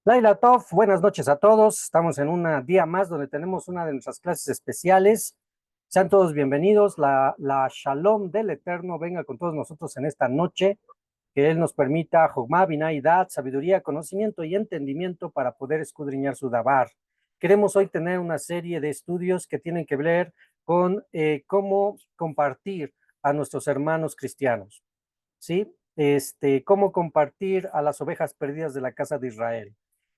Laila Tov, buenas noches a todos. Estamos en un día más donde tenemos una de nuestras clases especiales. Sean todos bienvenidos. La Shalom del Eterno venga con todos nosotros en esta noche. Que Él nos permita Jogma, Binah y Dat, sabiduría, conocimiento y entendimiento para poder escudriñar su Dabar. Queremos hoy tener una serie de estudios que tienen que ver con cómo compartir a nuestros hermanos cristianos, ¿sí? Cómo compartir a las ovejas perdidas de la casa de Israel.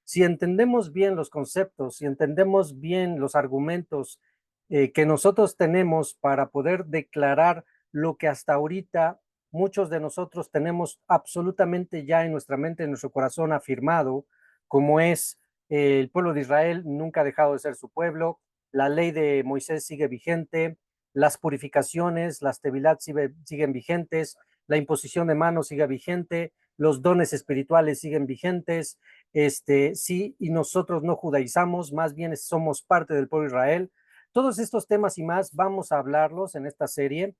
Si entendemos bien los conceptos, si entendemos bien los argumentos que nosotros tenemos para poder declarar lo que hasta ahorita muchos de nosotros tenemos absolutamente ya en nuestra mente, en nuestro corazón afirmado, como es el pueblo de Israel nunca ha dejado de ser su pueblo, la ley de Moisés sigue vigente, las purificaciones, las tevilat siguen vigentes, la imposición de manos sigue vigente, los dones espirituales siguen vigentes, sí, y nosotros no judaizamos, más bien somos parte del pueblo de Israel. Todos estos temas y más vamos a hablarlos en esta serie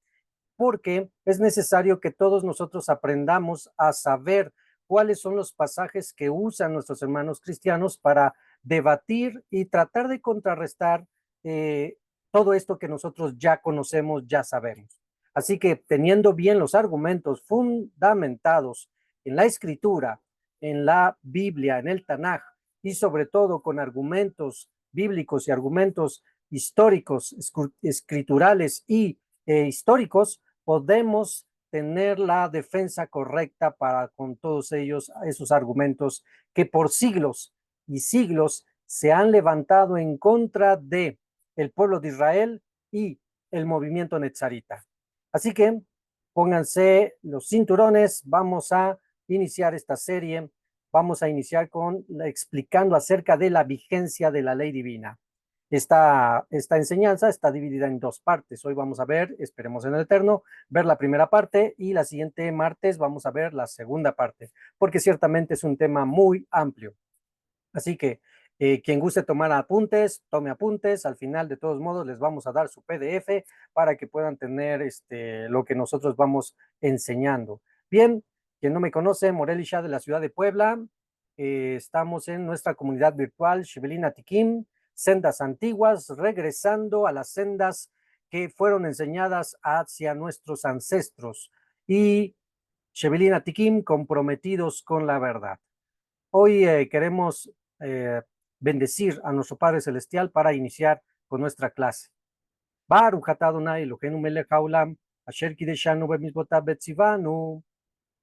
porque es necesario que todos nosotros aprendamos a saber cuáles son los pasajes que usan nuestros hermanos cristianos para debatir y tratar de contrarrestar todo esto que nosotros ya conocemos, ya sabemos. Así que teniendo bien los argumentos fundamentados en la escritura, en la Biblia, en el Tanaj, y sobre todo con argumentos bíblicos y argumentos históricos, escriturales y históricos, podemos tener la defensa correcta para con todos ellos, esos argumentos que por siglos y siglos se han levantado en contra de el pueblo de Israel y el movimiento netzarita. Así que pónganse los cinturones, vamos a iniciar esta serie, vamos a iniciar explicando acerca de la vigencia de la ley divina. Esta enseñanza está dividida en dos partes. Hoy vamos a ver, esperemos en el Eterno, ver la primera parte y la siguiente martes vamos a ver la segunda parte, porque ciertamente es un tema muy amplio. Así que quien guste tomar apuntes, tome apuntes. Al final, de todos modos, les vamos a dar su PDF para que puedan tener lo que nosotros vamos enseñando. Bien, quien no me conoce, Morel Isha de la ciudad de Puebla. Estamos en nuestra comunidad virtual, Shibelina Tikim, sendas antiguas, regresando a las sendas que fueron enseñadas hacia nuestros ancestros y Shebelina Tikim comprometidos con la verdad. Hoy queremos eh, bendecir a nuestro Padre Celestial para iniciar con nuestra clase. Baruch atah Adonai Eloheinu melech haolam, asher kideshanu bemizvotav betzivanu,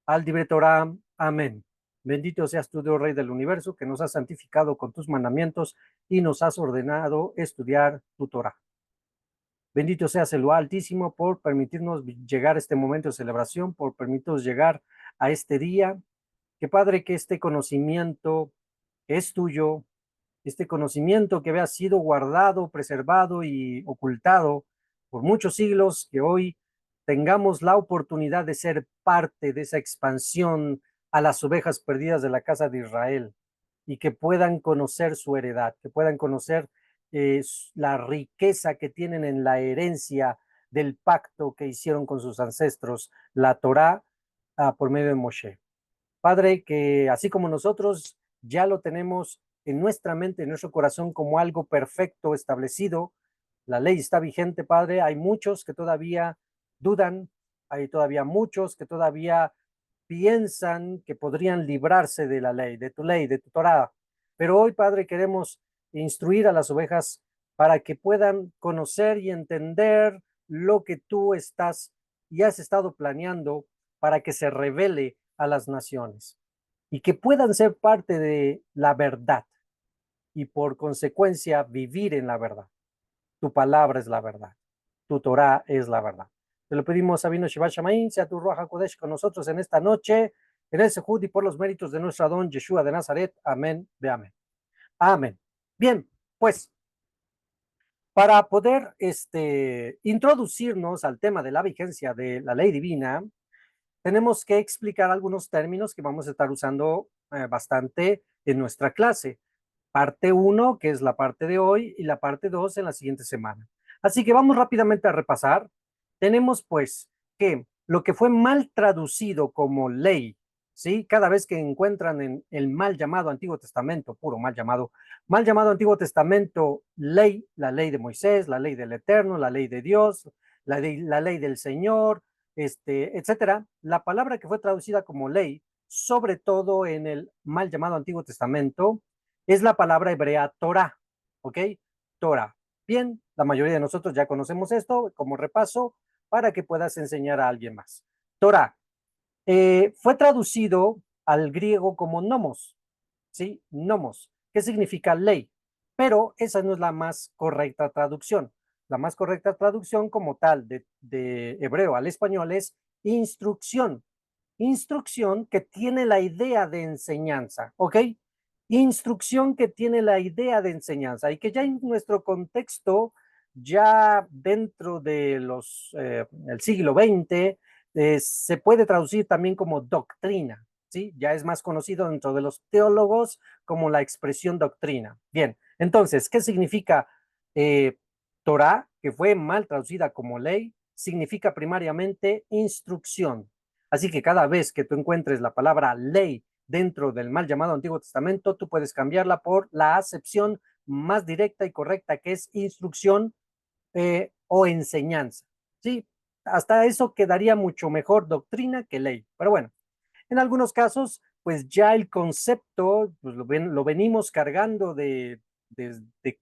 al dibre Torah. Amén. Bendito seas tú, Dios Rey del universo, que nos has santificado con tus mandamientos y nos has ordenado estudiar tu Torah. Bendito seas el Altísimo por permitirnos llegar a este momento de celebración, por permitirnos llegar a este día. Que Padre, que este conocimiento es tuyo, este conocimiento que había sido guardado, preservado y ocultado por muchos siglos, que hoy tengamos la oportunidad de ser parte de esa expansión a las ovejas perdidas de la casa de Israel y que puedan conocer su heredad, que puedan conocer la riqueza que tienen en la herencia del pacto que hicieron con sus ancestros, la Torá, por medio de Moshe. Padre, que así como nosotros ya lo tenemos en nuestra mente, en nuestro corazón como algo perfecto establecido, la ley está vigente, Padre, hay muchos que todavía dudan, hay todavía muchos que todavía piensan que podrían librarse de la ley, de tu Torah. Pero hoy, Padre, queremos instruir a las ovejas para que puedan conocer y entender lo que tú estás y has estado planeando para que se revele a las naciones y que puedan ser parte de la verdad y por consecuencia vivir en la verdad. Tu palabra es la verdad, tu Torah es la verdad. Te lo pedimos, Sabino Shiva Shamaín, sea tu Ruach HaKodesh con nosotros en esta noche, en el Sehud y por los méritos de nuestro Adón Yeshua de Nazaret. Amén, de amén. Amén. Bien, pues para poder introducirnos al tema de la vigencia de la ley divina, tenemos que explicar algunos términos que vamos a estar usando bastante en nuestra clase. Parte uno, que es la parte de hoy, y la parte 2 en la siguiente semana. Así que vamos rápidamente a repasar. Tenemos pues que lo que fue mal traducido como ley ¿sí? Cada vez que encuentran en el mal llamado Antiguo Testamento, puro mal llamado Antiguo Testamento, ley, la ley de Moisés, la ley del Eterno, la ley de Dios, la ley del Señor, etcétera. La palabra que fue traducida como ley, sobre todo en el mal llamado Antiguo Testamento, es la palabra hebrea Torah, ¿ok? Torah. Bien, la mayoría de nosotros ya conocemos esto como repaso para que puedas enseñar a alguien más. Torah fue traducido al griego como nomos, ¿sí? Nomos, que significa ley, pero esa no es la más correcta traducción. La más correcta traducción como tal de hebreo al español es instrucción. Instrucción que tiene la idea de enseñanza, ¿ok? Instrucción que tiene la idea de enseñanza y que ya en nuestro contexto, ya dentro de el siglo XX, se puede traducir también como doctrina, ¿sí? Ya es más conocido dentro de los teólogos como la expresión doctrina. Bien, entonces, ¿qué significa Torah, que fue mal traducida como ley? Significa primariamente instrucción. Así que cada vez que tú encuentres la palabra ley dentro del mal llamado Antiguo Testamento, tú puedes cambiarla por la acepción más directa y correcta, que es instrucción o enseñanza. ¿Sí? Hasta eso quedaría mucho mejor doctrina que ley. Pero bueno, en algunos casos, pues ya el concepto pues lo venimos cargando de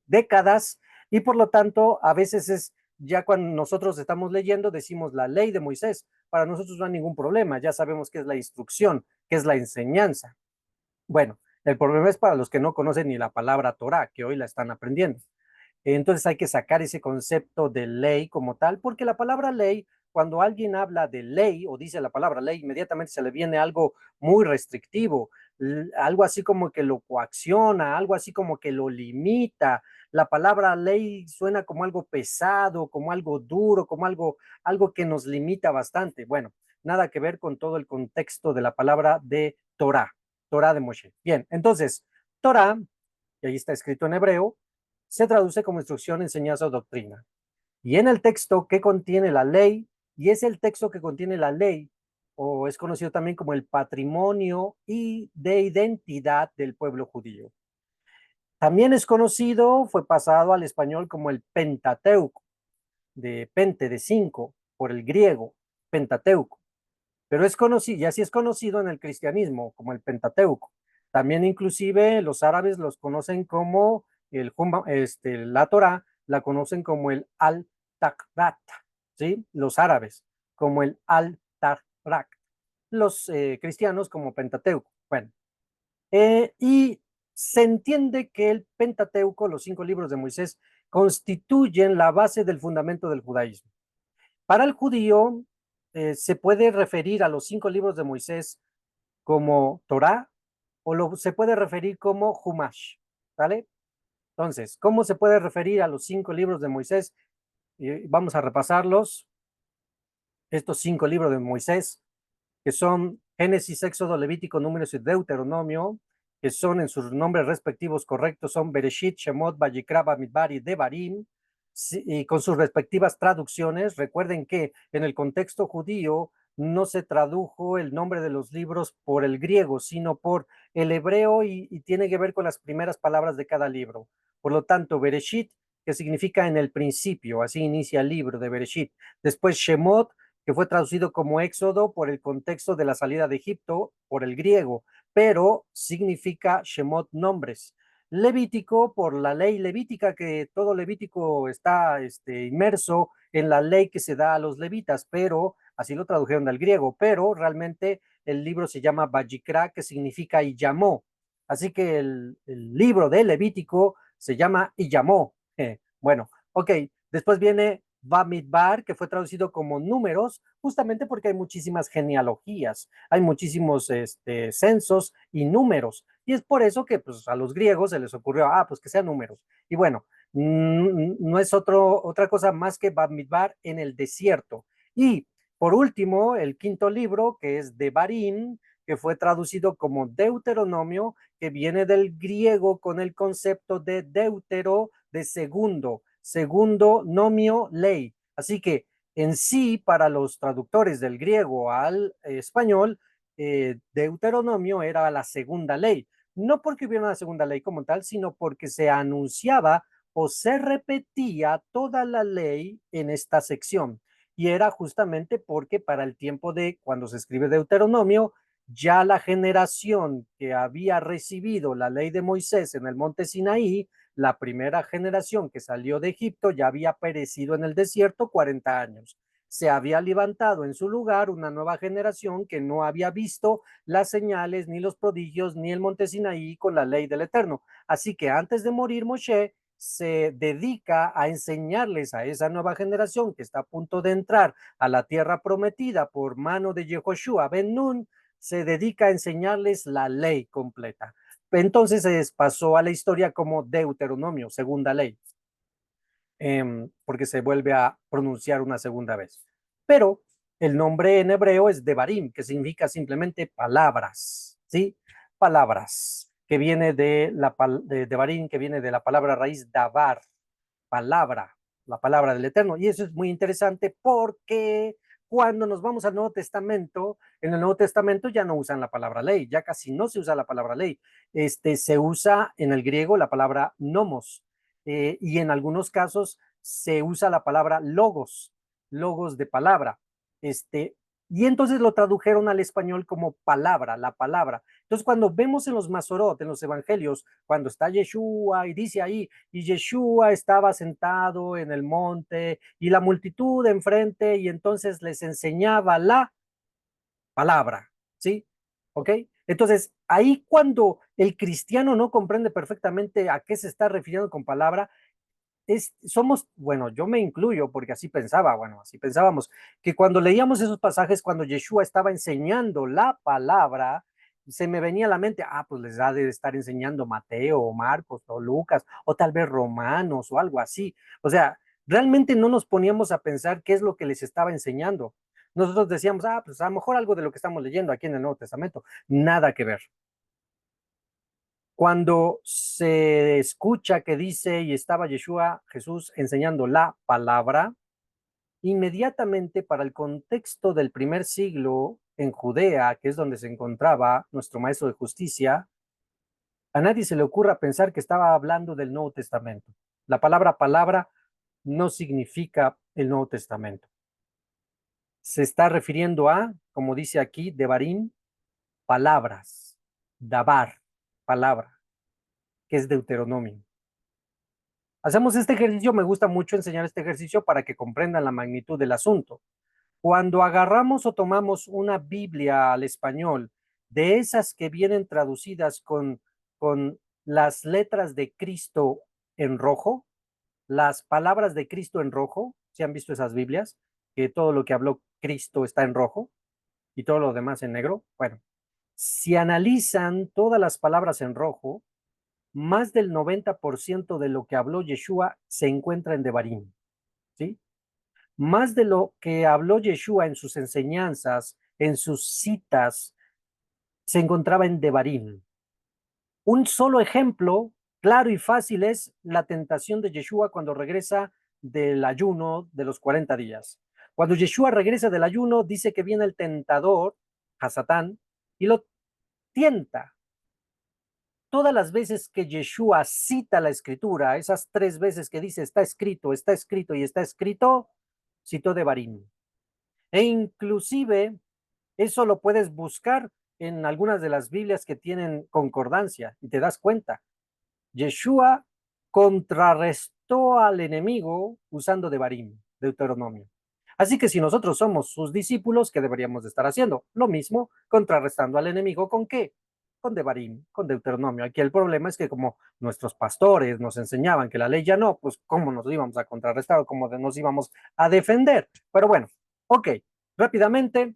décadas y por lo tanto a veces es ya cuando nosotros estamos leyendo decimos la ley de Moisés. Para nosotros no hay ningún problema, ya sabemos qué es la instrucción, qué es la enseñanza. Bueno, el problema es para los que no conocen ni la palabra Torah, que hoy la están aprendiendo. Entonces hay que sacar ese concepto de ley como tal, porque la palabra ley, cuando alguien habla de ley o dice la palabra ley, inmediatamente se le viene algo muy restrictivo, algo así como que lo coacciona, algo así como que lo limita. La palabra ley suena como algo pesado, como algo duro, como algo que nos limita bastante. Bueno, nada que ver con todo el contexto de la palabra de Torah, Torah de Moshe. Bien, entonces, Torah, y ahí está escrito en hebreo, se traduce como instrucción, enseñanza o doctrina. Y en el texto que contiene la ley, y es el texto que contiene la ley, o es conocido también como el patrimonio y de identidad del pueblo judío. También es conocido, fue pasado al español como el Pentateuco, de pente, de cinco, por el griego, Pentateuco. Pero es conocido, y así es conocido en el cristianismo como el Pentateuco. También inclusive los árabes los conocen como la Torah, la conocen como el Al-Taqrat, ¿sí? Los árabes como el Al-Taqrat, los cristianos como Pentateuco. Bueno, y se entiende que el Pentateuco, los 5 libros de Moisés, constituyen la base del fundamento del judaísmo. Para el judío, se puede referir a los 5 libros de Moisés como Torah o se puede referir como Humash, ¿vale? Entonces, ¿cómo se puede referir a los 5 libros de Moisés? Vamos a repasarlos. Estos 5 libros de Moisés, que son Génesis, Éxodo, Levítico, Números y Deuteronomio, que son en sus nombres respectivos correctos, son Bereshit, Shemot, Vayikra, Bamidbar y Devarim, y con sus respectivas traducciones. Recuerden que en el contexto judío no se tradujo el nombre de los libros por el griego, sino por el hebreo y tiene que ver con las primeras palabras de cada libro. Por lo tanto, Bereshit, que significa en el principio, así inicia el libro de Bereshit. Después Shemot, que fue traducido como Éxodo por el contexto de la salida de Egipto, por el griego, pero significa Shemot, nombres. Levítico, por la ley levítica, que todo Levítico está inmerso en la ley que se da a los levitas, pero así lo tradujeron al griego, pero realmente el libro se llama Vayikra, que significa y llamó. Así que el libro de Levítico se llama y llamó. Bueno, ok, después viene Bamidbar, que fue traducido como números, justamente porque hay muchísimas genealogías, hay muchísimos censos y números. Y es por eso que pues, a los griegos se les ocurrió, pues que sean números. Y bueno, no es otra cosa más que Bamidbar en el desierto. Y por último, el 5 libro, que es Devarim, que fue traducido como Deuteronomio, que viene del griego con el concepto de deutero, de segundo, segundo nomio ley. Así que en sí, para los traductores del griego al español, Deuteronomio era la segunda ley. No porque hubiera una segunda ley como tal, sino porque se anunciaba o se repetía toda la ley en esta sección. Y era justamente porque para el tiempo de cuando se escribe Deuteronomio, ya la generación que había recibido la ley de Moisés en el monte Sinaí, la primera generación que salió de Egipto, ya había perecido en el desierto 40 años. Se había levantado en su lugar una nueva generación que no había visto las señales, ni los prodigios, ni el monte Sinaí con la ley del Eterno. Así que antes de morir Moshe, se dedica a enseñarles a esa nueva generación que está a punto de entrar a la tierra prometida por mano de Yehoshua ben Nun, se dedica a enseñarles la ley completa. Entonces se pasó a la historia como Deuteronomio, segunda ley, porque se vuelve a pronunciar una segunda vez. Pero el nombre en hebreo es Devarim, que significa simplemente palabras, ¿sí? Palabras, que viene de Devarim, que viene de la palabra raíz Davar, palabra, la palabra del Eterno. Y eso es muy interesante porque cuando nos vamos al Nuevo Testamento, en el Nuevo Testamento ya no usan la palabra ley, ya casi no se usa la palabra ley. Se usa en el griego la palabra nomos, y en algunos casos se usa la palabra logos, logos de palabra. Este, y entonces lo tradujeron al español como palabra, la palabra. Entonces, cuando vemos en los Masorot, en los evangelios, cuando está Yeshua y dice ahí, y Yeshua estaba sentado en el monte y la multitud enfrente, y entonces les enseñaba la palabra, ¿sí? ¿Ok? Entonces, ahí cuando el cristiano no comprende perfectamente a qué se está refiriendo con palabra, somos, bueno, yo me incluyo porque así pensaba, bueno, así pensábamos, que cuando leíamos esos pasajes, cuando Yeshua estaba enseñando la palabra, se me venía a la mente, pues les ha de estar enseñando Mateo o Marcos o Lucas o tal vez Romanos o algo así. O sea, realmente no nos poníamos a pensar qué es lo que les estaba enseñando. Nosotros decíamos, pues a lo mejor algo de lo que estamos leyendo aquí en el Nuevo Testamento. Nada que ver. Cuando se escucha que dice y estaba Yeshua, Jesús, enseñando la palabra, inmediatamente para el contexto del primer siglo en Judea, que es donde se encontraba nuestro maestro de justicia, a nadie se le ocurra pensar que estaba hablando del Nuevo Testamento. La palabra palabra no significa el Nuevo Testamento. Se está refiriendo a, como dice aquí, Devarim, palabras, Dabar, palabra, que es Deuteronomio. Hacemos este ejercicio, me gusta mucho enseñar este ejercicio para que comprendan la magnitud del asunto. Cuando agarramos o tomamos una Biblia al español, de esas que vienen traducidas con las letras de Cristo en rojo, las palabras de Cristo en rojo, ¿se han visto esas Biblias? Que todo lo que habló Cristo está en rojo y todo lo demás en negro. Bueno, si analizan todas las palabras en rojo, más del 90% de lo que habló Yeshua se encuentra en Devarim, ¿sí? Más de lo que habló Yeshua en sus enseñanzas, en sus citas, se encontraba en Devarim. Un solo ejemplo claro y fácil es la tentación de Yeshua cuando regresa del ayuno de los 40 días. Cuando Yeshua regresa del ayuno, dice que viene el tentador, Hasatán, y lo tienta. Todas las veces que Yeshua cita la escritura, esas 3 veces que dice está escrito y está escrito, citó Devarim. E inclusive eso lo puedes buscar en algunas de las Biblias que tienen concordancia y te das cuenta. Yeshua contrarrestó al enemigo usando Devarim, Deuteronomio. Así que si nosotros somos sus discípulos, ¿qué deberíamos de estar haciendo? Lo mismo, contrarrestando al enemigo ¿con qué? Con Devarim, con Deuteronomio. Aquí el problema es que como nuestros pastores nos enseñaban que la ley ya no, pues cómo nos íbamos a contrarrestar o cómo nos íbamos a defender. Pero bueno, ok, rápidamente,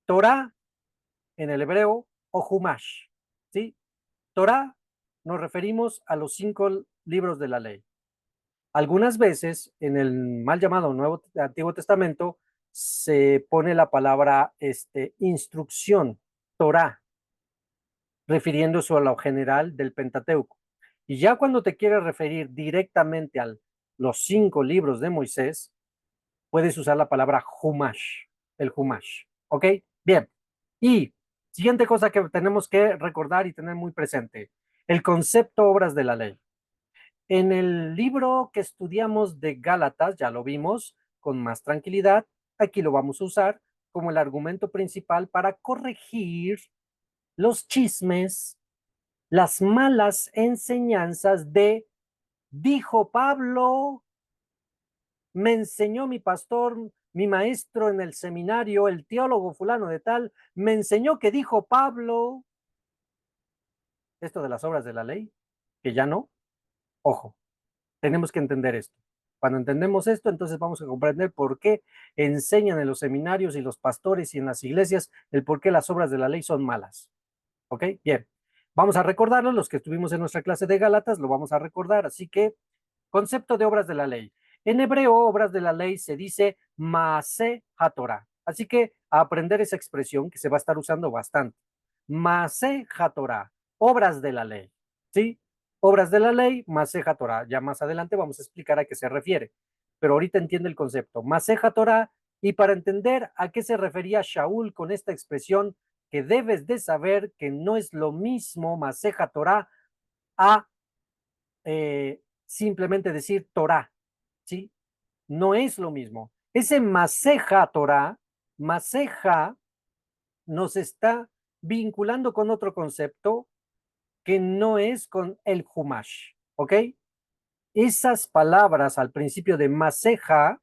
Torah en el hebreo o Humash, ¿sí? Torah nos referimos a los 5 libros de la ley. Algunas veces en el mal llamado Antiguo Testamento se pone la palabra instrucción, Torah, refiriéndose a lo general del Pentateuco. Y ya cuando te quieres referir directamente a los 5 libros de Moisés, puedes usar la palabra Humash, el Humash. ¿Ok? Bien. Y Siguiente cosa que tenemos que recordar y tener muy presente, el concepto obras de la ley. En el libro que estudiamos de Gálatas, ya lo vimos con más tranquilidad, aquí lo vamos a usar como el argumento principal para corregir los chismes, las malas enseñanzas de, dijo Pablo, me enseñó mi pastor, mi maestro en el seminario, el teólogo fulano de tal, me enseñó que dijo Pablo, esto de las obras de la ley, que ya no, ojo, tenemos que entender esto. Cuando entendemos esto, entonces vamos a comprender por qué enseñan en los seminarios y los pastores y en las iglesias el por qué las obras de la ley son malas. ¿Ok? Bien. Vamos a recordarlo, los que estuvimos en nuestra clase de Gálatas, lo vamos a recordar. Así que, concepto de obras de la ley. En hebreo, obras de la ley se dice maase hatorah. Así que a aprender esa expresión que se va a estar usando bastante. Maase hatorah, obras de la ley. ¿Sí? Obras de la ley, Maseja Torah. Ya más adelante vamos a explicar a qué se refiere. Pero ahorita entiende el concepto. Maseja Torah, y para entender a qué se refería Shaul con esta expresión, que debes de saber que no es lo mismo Maseja Torah a simplemente decir Torah. ¿Sí? No es lo mismo. Ese Maseja Torah, Maseja, nos está vinculando con otro concepto que no es con el Humash. ¿Ok? Esas palabras al principio de Maseja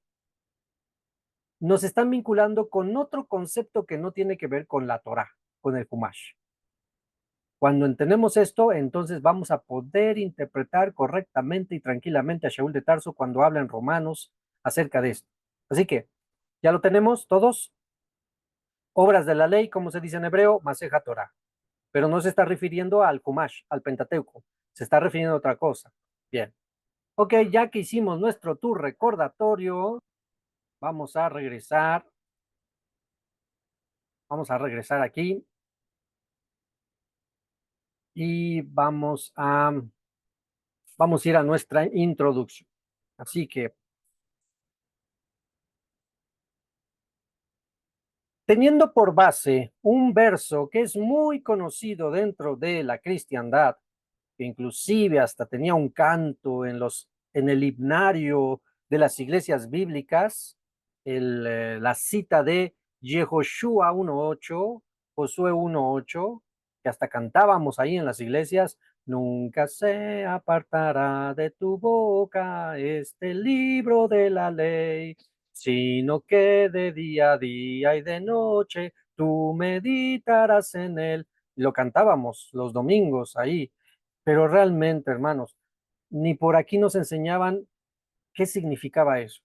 nos están vinculando con otro concepto que no tiene que ver con la Torah, con el Humash. Cuando entendemos esto, entonces vamos a poder interpretar correctamente y tranquilamente a Shaul de Tarso cuando habla en Romanos acerca de esto. Así que, ¿ya lo tenemos todos? Obras de la ley, como se dice en hebreo, Maseja Torah. Pero no se está refiriendo al Humash, al Pentateuco. Se está refiriendo a otra cosa. Bien. Ok, ya que hicimos nuestro tour recordatorio, vamos a regresar. Vamos a regresar aquí y vamos a ir a nuestra introducción. Así que, teniendo por base un verso que es muy conocido dentro de la cristiandad, que inclusive hasta tenía un canto en el himnario de las iglesias bíblicas, la cita de Yehoshua 1:8, Josué 1:8, que hasta cantábamos ahí en las iglesias, nunca se apartará de tu boca este libro de la ley, sino que de día a día y de noche tú meditarás en él. Lo cantábamos los domingos ahí, pero realmente, hermanos, ni por aquí nos enseñaban qué significaba eso.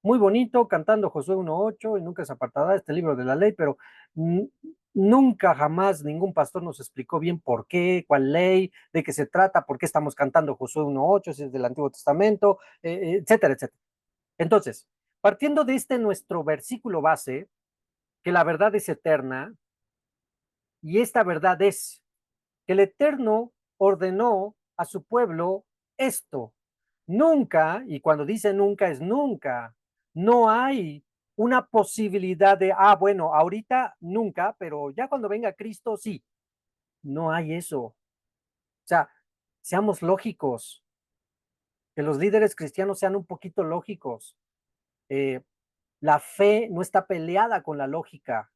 Muy bonito cantando Josué 1:8 y nunca se apartará este libro de la ley, pero nunca jamás ningún pastor nos explicó bien por qué, cuál ley, de qué se trata, por qué estamos cantando Josué 1:8, si es del Antiguo Testamento, etcétera, etcétera. Entonces, partiendo de este nuestro versículo base, que la verdad es eterna, y esta verdad es que el Eterno ordenó a su pueblo esto. Nunca, y cuando dice nunca es nunca, no hay una posibilidad de, bueno, ahorita nunca, pero ya cuando venga Cristo, sí. No hay eso. O sea, seamos lógicos, que los líderes cristianos sean un poquito lógicos. Eh, la fe no está peleada con la lógica.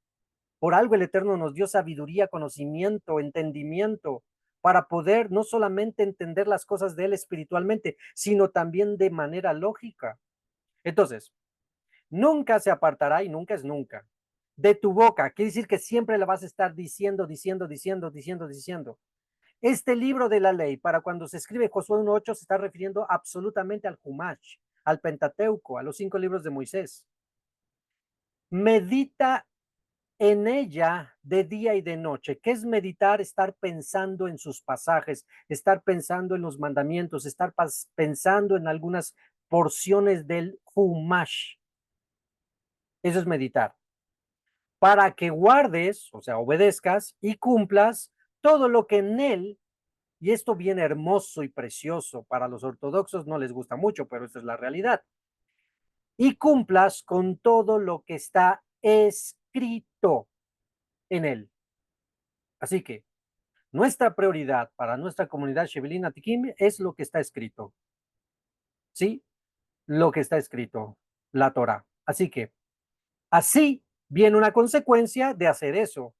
Por algo el Eterno nos dio sabiduría, conocimiento, entendimiento, para poder no solamente entender las cosas de Él espiritualmente, sino también de manera lógica. Entonces, nunca se apartará y nunca es nunca. De tu boca, quiere decir que siempre la vas a estar diciendo, diciendo, diciendo, diciendo, diciendo. Este libro de la ley, para cuando se escribe Josué 1:8, se está refiriendo absolutamente al Humash, al Pentateuco, a los 5 libros de Moisés. Medita en ella de día y de noche. ¿Qué es meditar? Estar pensando en sus pasajes, estar pensando en los mandamientos, estar pensando en algunas porciones del Humash. Eso es meditar. Para que guardes, o sea, obedezcas y cumplas todo lo que en él, y esto viene hermoso y precioso, para los ortodoxos no les gusta mucho, pero esta es la realidad, y cumplas con todo lo que está escrito en él. Así que nuestra prioridad para nuestra comunidad Shevilin Atikim es lo que está escrito. ¿Sí? Lo que está escrito, la Torah. Así que, así viene una consecuencia de hacer eso.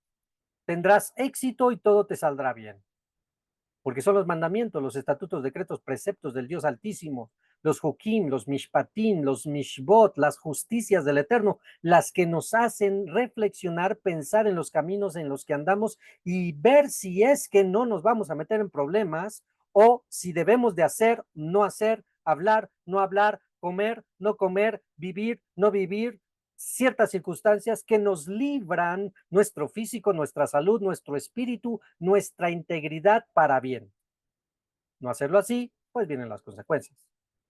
Tendrás éxito y todo te saldrá bien. Porque son los mandamientos, los estatutos, decretos, preceptos del Dios Altísimo, los Joquim, los Mishpatim, los Mishbot, las justicias del Eterno, las que nos hacen reflexionar, pensar en los caminos en los que andamos y ver si es que no nos vamos a meter en problemas o si debemos de hacer, no hacer, hablar, no hablar, comer, no comer, vivir, no vivir, ciertas circunstancias que nos libran nuestro físico, nuestra salud, nuestro espíritu, nuestra integridad para bien. No hacerlo así, pues vienen las consecuencias.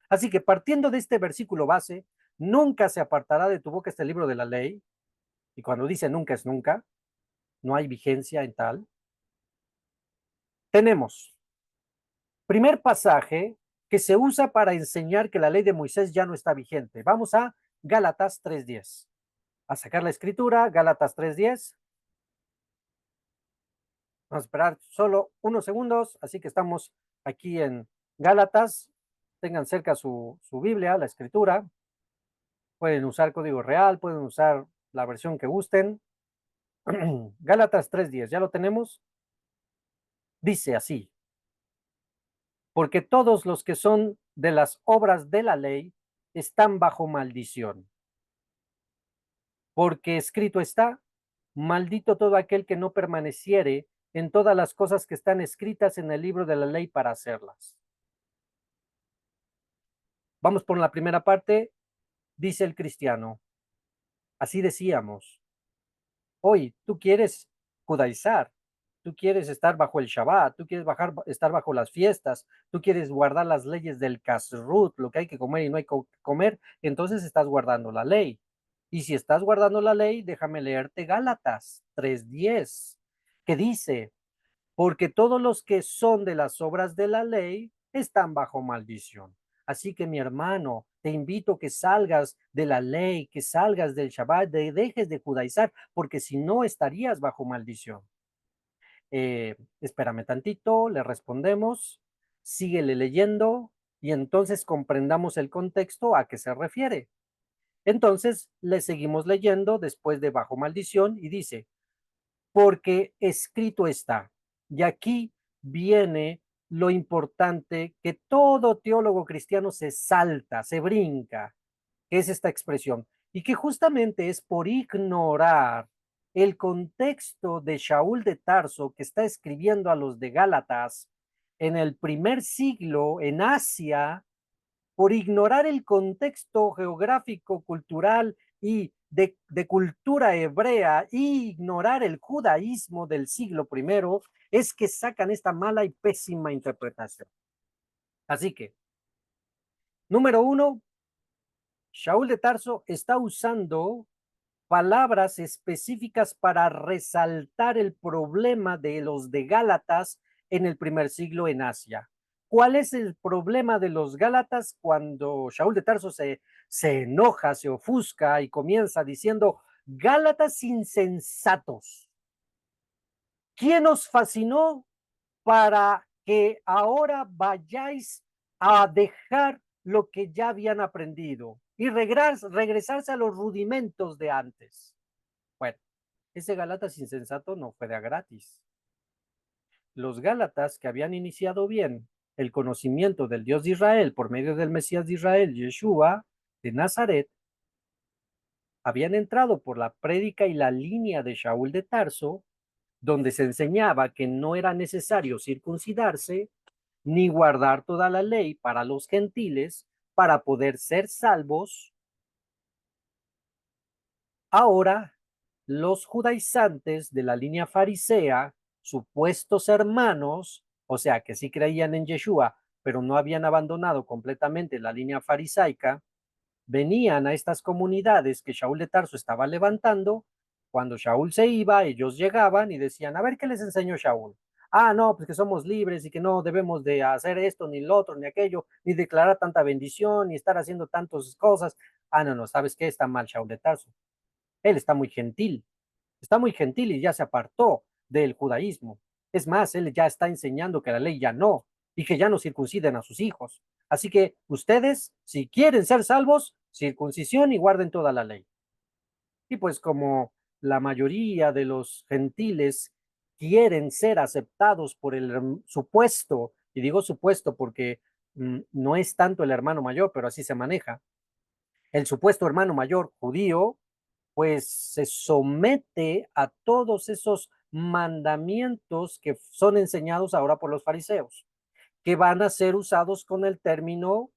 Así que partiendo de este versículo base, nunca se apartará de tu boca este libro de la ley, y cuando dice nunca es nunca, no hay vigencia en tal. Tenemos primer pasaje que se usa para enseñar que la ley de Moisés ya no está vigente. Vamos a Gálatas 3:10. A sacar la escritura, Gálatas 3:10. Vamos a esperar solo unos segundos, así que estamos aquí en Gálatas. Tengan cerca su Biblia, la escritura. Pueden usar código real, pueden usar la versión que gusten. Gálatas 3:10, ¿ya lo tenemos? Dice así, porque todos los que son de las obras de la ley están bajo maldición. Porque escrito está, maldito todo aquel que no permaneciere en todas las cosas que están escritas en el libro de la ley para hacerlas. Vamos por la primera parte, dice el cristiano. Así decíamos, hoy tú quieres judaizar, tú quieres estar bajo el Shabbat, tú quieres estar bajo las fiestas, tú quieres guardar las leyes del Kashrut, lo que hay que comer y no hay que comer, entonces estás guardando la ley. Y si estás guardando la ley, déjame leerte Gálatas 3:10, que dice, porque todos los que son de las obras de la ley están bajo maldición. Así que mi hermano, te invito a que salgas de la ley, que salgas del Shabbat, dejes de judaizar, porque si no estarías bajo maldición. Espérame tantito, le respondemos, síguele leyendo y entonces comprendamos el contexto a qué se refiere. Entonces le seguimos leyendo después de bajo maldición y dice, porque escrito está. Y aquí viene lo importante que todo teólogo cristiano se salta, se brinca, que es esta expresión, y que justamente es por ignorar el contexto de Shaul de Tarso que está escribiendo a los de Gálatas en el primer siglo en Asia, por ignorar el contexto geográfico, cultural y de cultura hebrea y ignorar el judaísmo del siglo primero, es que sacan esta mala y pésima interpretación. Así que, número uno, Shaul de Tarso está usando palabras específicas para resaltar el problema de los de Gálatas en el primer siglo en Asia. ¿Cuál es el problema de los Gálatas cuando Shaul de Tarso se enoja, se ofusca y comienza diciendo, Gálatas insensatos? ¿Quién os fascinó para que ahora vayáis a dejar lo que ya habían aprendido y regresarse a los rudimentos de antes? Bueno, ese Gálatas insensato no fue de a gratis. Los Gálatas que habían iniciado bien el conocimiento del Dios de Israel por medio del Mesías de Israel, Yeshua de Nazaret, habían entrado por la prédica y la línea de Shaul de Tarso, donde se enseñaba que no era necesario circuncidarse ni guardar toda la ley para los gentiles para poder ser salvos. Ahora, los judaizantes de la línea farisea, supuestos hermanos, o sea, que sí creían en Yeshua, pero no habían abandonado completamente la línea farisaica, venían a estas comunidades que Shaul de Tarso estaba levantando. Cuando Shaul se iba, ellos llegaban y decían, a ver, ¿qué les enseñó Shaul? Ah, no, pues que somos libres y que no debemos de hacer esto, ni lo otro, ni aquello, ni declarar tanta bendición, ni estar haciendo tantas cosas. Ah, no, no, ¿sabes qué? Está mal Shaul de Tarso. Él está muy gentil y ya se apartó del judaísmo. Es más, él ya está enseñando que la ley ya no, y que ya no circunciden a sus hijos. Así que ustedes, si quieren ser salvos, circuncisión y guarden toda la ley. Y pues como la mayoría de los gentiles quieren ser aceptados por el supuesto, y digo supuesto porque no es tanto el hermano mayor, pero así se maneja, el supuesto hermano mayor judío, pues se somete a todos esos mandamientos que son enseñados ahora por los fariseos, que van a ser usados con el término,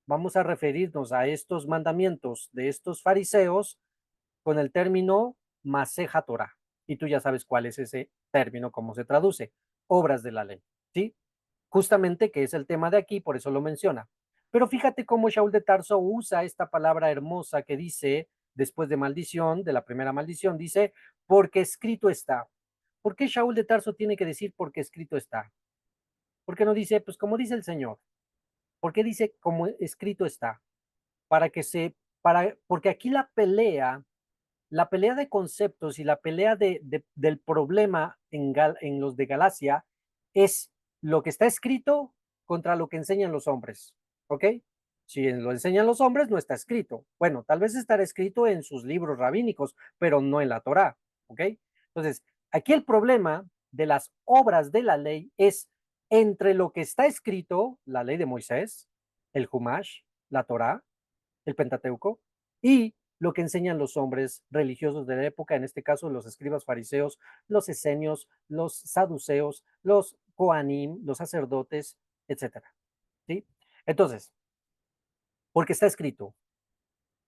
vamos a referirnos a estos mandamientos de estos fariseos con el término Maseja Torah. Y tú ya sabes cuál es ese término, cómo se traduce, obras de la ley, ¿sí? Justamente que es el tema de aquí, por eso lo menciona. Pero fíjate cómo Shaul de Tarso usa esta palabra hermosa que dice, después de maldición, de la primera maldición, dice, porque escrito está. ¿Por qué Shaul de Tarso tiene que decir porque escrito está? ¿Por qué no dice, pues como dice el Señor? ¿Por qué dice como escrito está? Para que porque aquí la pelea de conceptos y la pelea del problema en los de Galacia es lo que está escrito contra lo que enseñan los hombres, ¿ok? Si lo enseñan los hombres, no está escrito. Bueno, tal vez estará escrito en sus libros rabínicos, pero no en la Torá, ¿ok? Entonces, aquí el problema de las obras de la ley es entre lo que está escrito, la ley de Moisés, el Humash, la Torá, el Pentateuco, y lo que enseñan los hombres religiosos de la época, en este caso los escribas fariseos, los esenios, los saduceos, los coanim, los sacerdotes, etcétera. ¿Sí? Entonces, porque está escrito,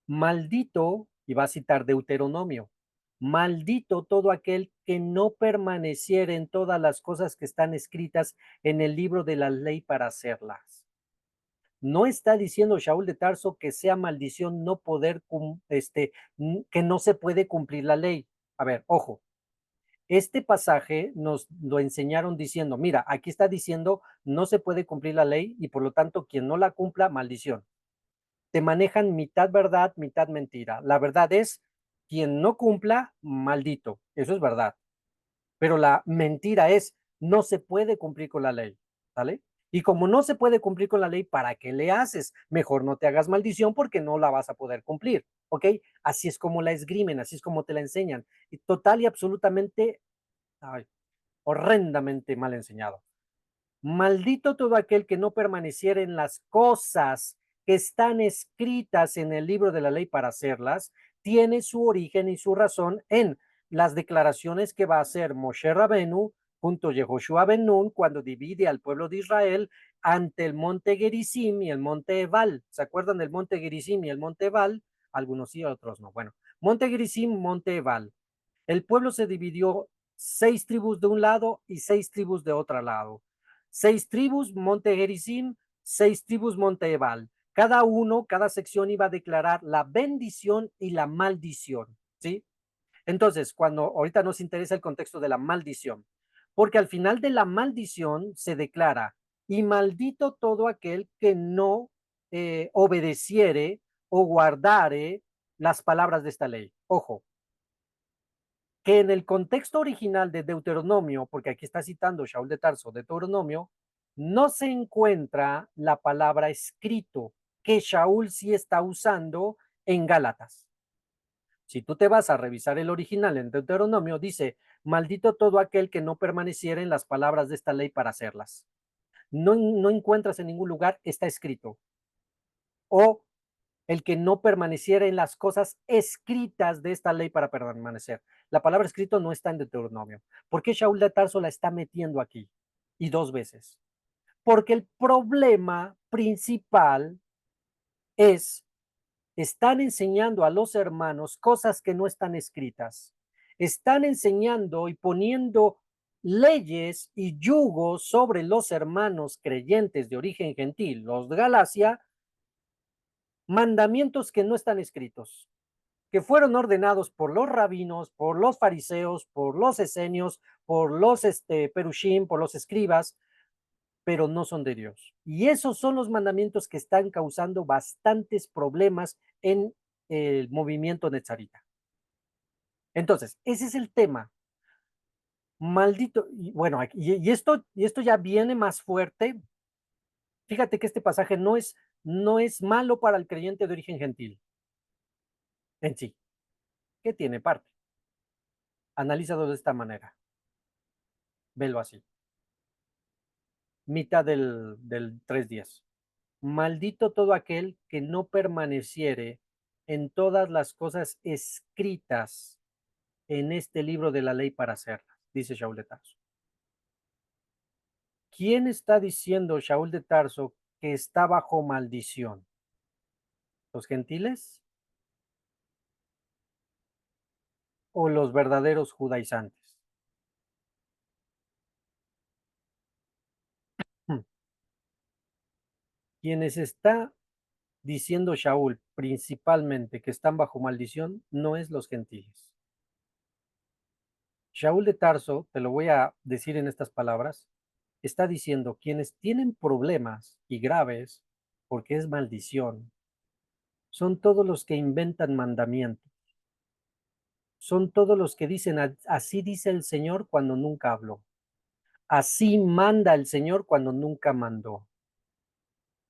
maldito, y va a citar Deuteronomio, maldito todo aquel que no permaneciera en todas las cosas que están escritas en el libro de la ley para hacerlas. No está diciendo Shaul de Tarso que sea maldición no poder, que no se puede cumplir la ley. A ver, ojo, este pasaje nos lo enseñaron diciendo, mira, aquí está diciendo no se puede cumplir la ley y por lo tanto quien no la cumpla, maldición. Te manejan mitad verdad, mitad mentira. La verdad es quien no cumpla, maldito. Eso es verdad. Pero la mentira es, no se puede cumplir con la ley, ¿vale? Y como no se puede cumplir con la ley, ¿para qué le haces? Mejor no te hagas maldición porque no la vas a poder cumplir, ¿ok? Así es como la esgrimen, así es como te la enseñan. Y total y absolutamente, ay, horrendamente mal enseñado. Maldito todo aquel que no permaneciera en las cosas que están escritas en el libro de la ley para hacerlas, tiene su origen y su razón en las declaraciones que va a hacer Moshe Rabenu junto a Yehoshua Ben Nun cuando divide al pueblo de Israel ante el monte Gerizim y el monte Ebal. ¿Se acuerdan del monte Gerizim y el monte Ebal? Algunos sí, otros no. Bueno, monte Gerizim, monte Ebal. El pueblo se dividió 6 tribus de un lado y 6 tribus de otro lado. 6 tribus, Monte Gerizim, 6 tribus, Monte Ebal. Cada sección iba a declarar la bendición y la maldición, ¿sí? Entonces, cuando ahorita nos interesa el contexto de la maldición, porque al final de la maldición se declara, y maldito todo aquel que no obedeciere o guardare las palabras de esta ley. Ojo, que en el contexto original de Deuteronomio, porque aquí está citando Shaul de Tarso, de Deuteronomio, no se encuentra la palabra escrito que Shaul sí está usando en Gálatas. Si tú te vas a revisar el original en Deuteronomio, dice, maldito todo aquel que no permaneciera en las palabras de esta ley para hacerlas. No encuentras en ningún lugar, está escrito. O el que no permaneciera en las cosas escritas de esta ley para permanecer. La palabra escrito no está en Deuteronomio. ¿Por qué Shaul de Tarso la está metiendo aquí? Y 2 veces. Porque el problema principal es, están enseñando a los hermanos cosas que no están escritas. Están enseñando y poniendo leyes y yugos sobre los hermanos creyentes de origen gentil, los de Galacia, mandamientos que no están escritos, que fueron ordenados por los rabinos, por los fariseos, por los esenios, por los perushim, por los escribas, pero no son de Dios. Y esos son los mandamientos que están causando bastantes problemas en el movimiento netzarita. Entonces, ese es el tema. Maldito, y bueno, y esto ya viene más fuerte. Fíjate que este pasaje no es malo para el creyente de origen gentil en sí, que tiene parte. Analízalo de esta manera, velo así. Mitad del 3:10. Maldito todo aquel que no permaneciere en todas las cosas escritas en este libro de la ley para hacerlas, dice Shaul de Tarso. ¿Quién está diciendo Shaul de Tarso que está bajo maldición? ¿Los gentiles o los verdaderos judaizantes? Quienes está diciendo Shaul principalmente que están bajo maldición no es los gentiles. Shaul de Tarso, te lo voy a decir en estas palabras, está diciendo quienes tienen problemas y graves, porque es maldición, son todos los que inventan mandamientos, son todos los que dicen así dice el Señor cuando nunca habló, así manda el Señor cuando nunca mandó,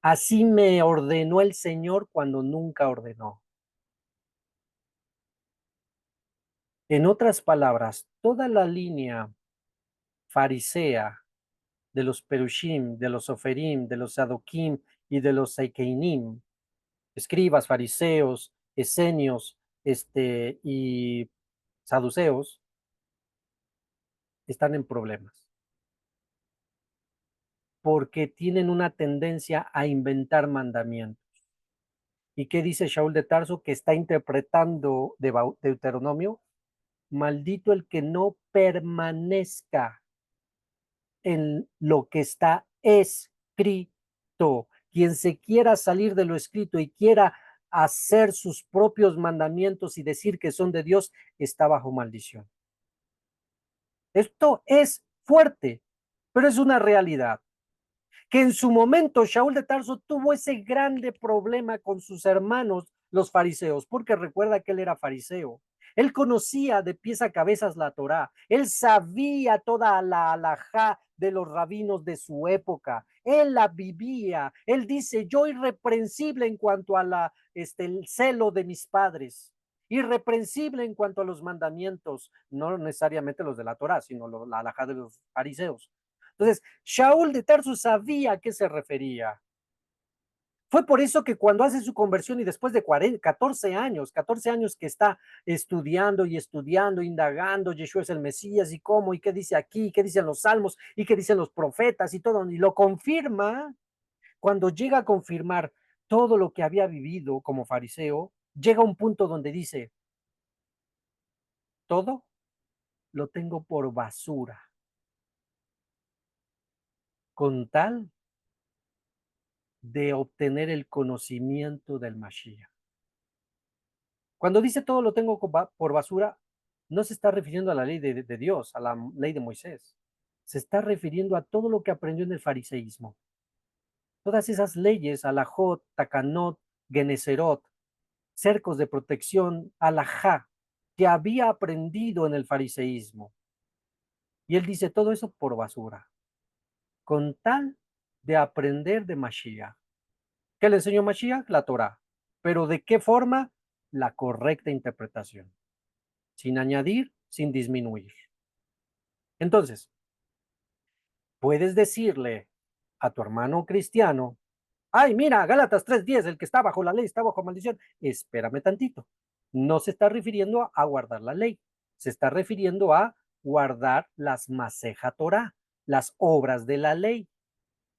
así me ordenó el Señor cuando nunca ordenó. En otras palabras, toda la línea farisea de los perushim, de los oferim, de los sadokim y de los seikeinim, escribas, fariseos, esenios, y saduceos, están en problemas porque tienen una tendencia a inventar mandamientos. ¿Y qué dice Shaul de Tarso que está interpretando de Deuteronomio? Maldito el que no permanezca en lo que está escrito. Quien se quiera salir de lo escrito y quiera hacer sus propios mandamientos y decir que son de Dios, está bajo maldición. Esto es fuerte, pero es una realidad. Que en su momento Shaul de Tarso tuvo ese grande problema con sus hermanos, los fariseos, porque recuerda que él era fariseo. Él conocía de pies a cabezas la Torá. Él sabía toda la alajá de los rabinos de su época. Él la vivía. Él dice, yo irreprensible en cuanto a el celo de mis padres. Irreprensible en cuanto a los mandamientos, no necesariamente los de la Torá, sino la alajá de los fariseos. Entonces, Shaul de Tarso sabía a qué se refería. Fue por eso que cuando hace su conversión y después de 14 años que está estudiando y estudiando, indagando, Yeshua es el Mesías y cómo, y qué dice aquí, qué dicen los salmos, y qué dicen los profetas y todo, y lo confirma, cuando llega a confirmar todo lo que había vivido como fariseo, llega a un punto donde dice, todo lo tengo por basura, con tal de obtener el conocimiento del Mashiach. Cuando dice todo lo tengo por basura, no se está refiriendo a la ley de Dios, a la ley de Moisés. Se está refiriendo a todo lo que aprendió en el fariseísmo. Todas esas leyes, alajot, takanot, geneserot, cercos de protección, alajá, que había aprendido en el fariseísmo. Y él dice todo eso por basura, con tal de aprender de Mashiach. ¿Qué le enseñó Mashiach? La Torá. ¿Pero de qué forma? La correcta interpretación. Sin añadir, sin disminuir. Entonces, puedes decirle a tu hermano cristiano, ay, mira, Gálatas 3:10, el que está bajo la ley está bajo maldición. Espérame tantito. No se está refiriendo a guardar la ley, se está refiriendo a guardar las maseja Torah, las obras de la ley.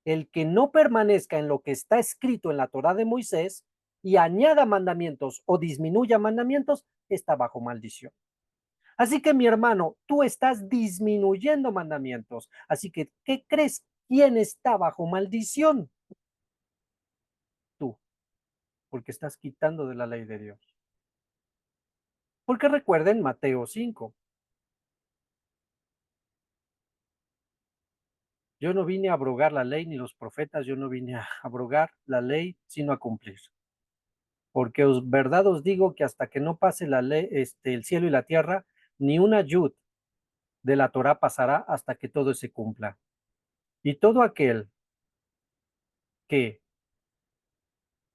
El que no permanezca en lo que está escrito en la Torah de Moisés y añada mandamientos o disminuya mandamientos, está bajo maldición. Así que mi hermano, tú estás disminuyendo mandamientos. Así que, ¿qué crees? ¿Quién está bajo maldición? Tú, porque estás quitando de la ley de Dios. Porque recuerden Mateo 5. Yo no vine a abrogar la ley ni los profetas, yo no vine a abrogar la ley, sino a cumplir. Porque verdad os digo que hasta que no pase la ley, el cielo y la tierra, ni una yud, de la Torá pasará hasta que todo se cumpla. Y todo aquel que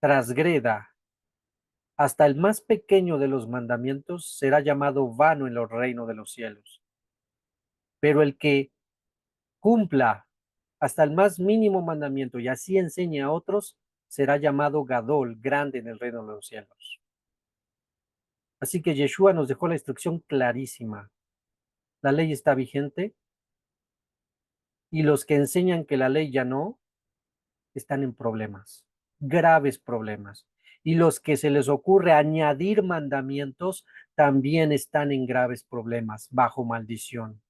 transgreda hasta el más pequeño de los mandamientos será llamado vano en los reinos de los cielos. Pero el que cumpla hasta el más mínimo mandamiento y así enseñe a otros, será llamado Gadol, grande en el reino de los cielos. Así que Yeshua nos dejó la instrucción clarísima. La ley está vigente y los que enseñan que la ley ya no, están en problemas, graves problemas. Y los que se les ocurre añadir mandamientos también están en graves problemas, bajo maldición.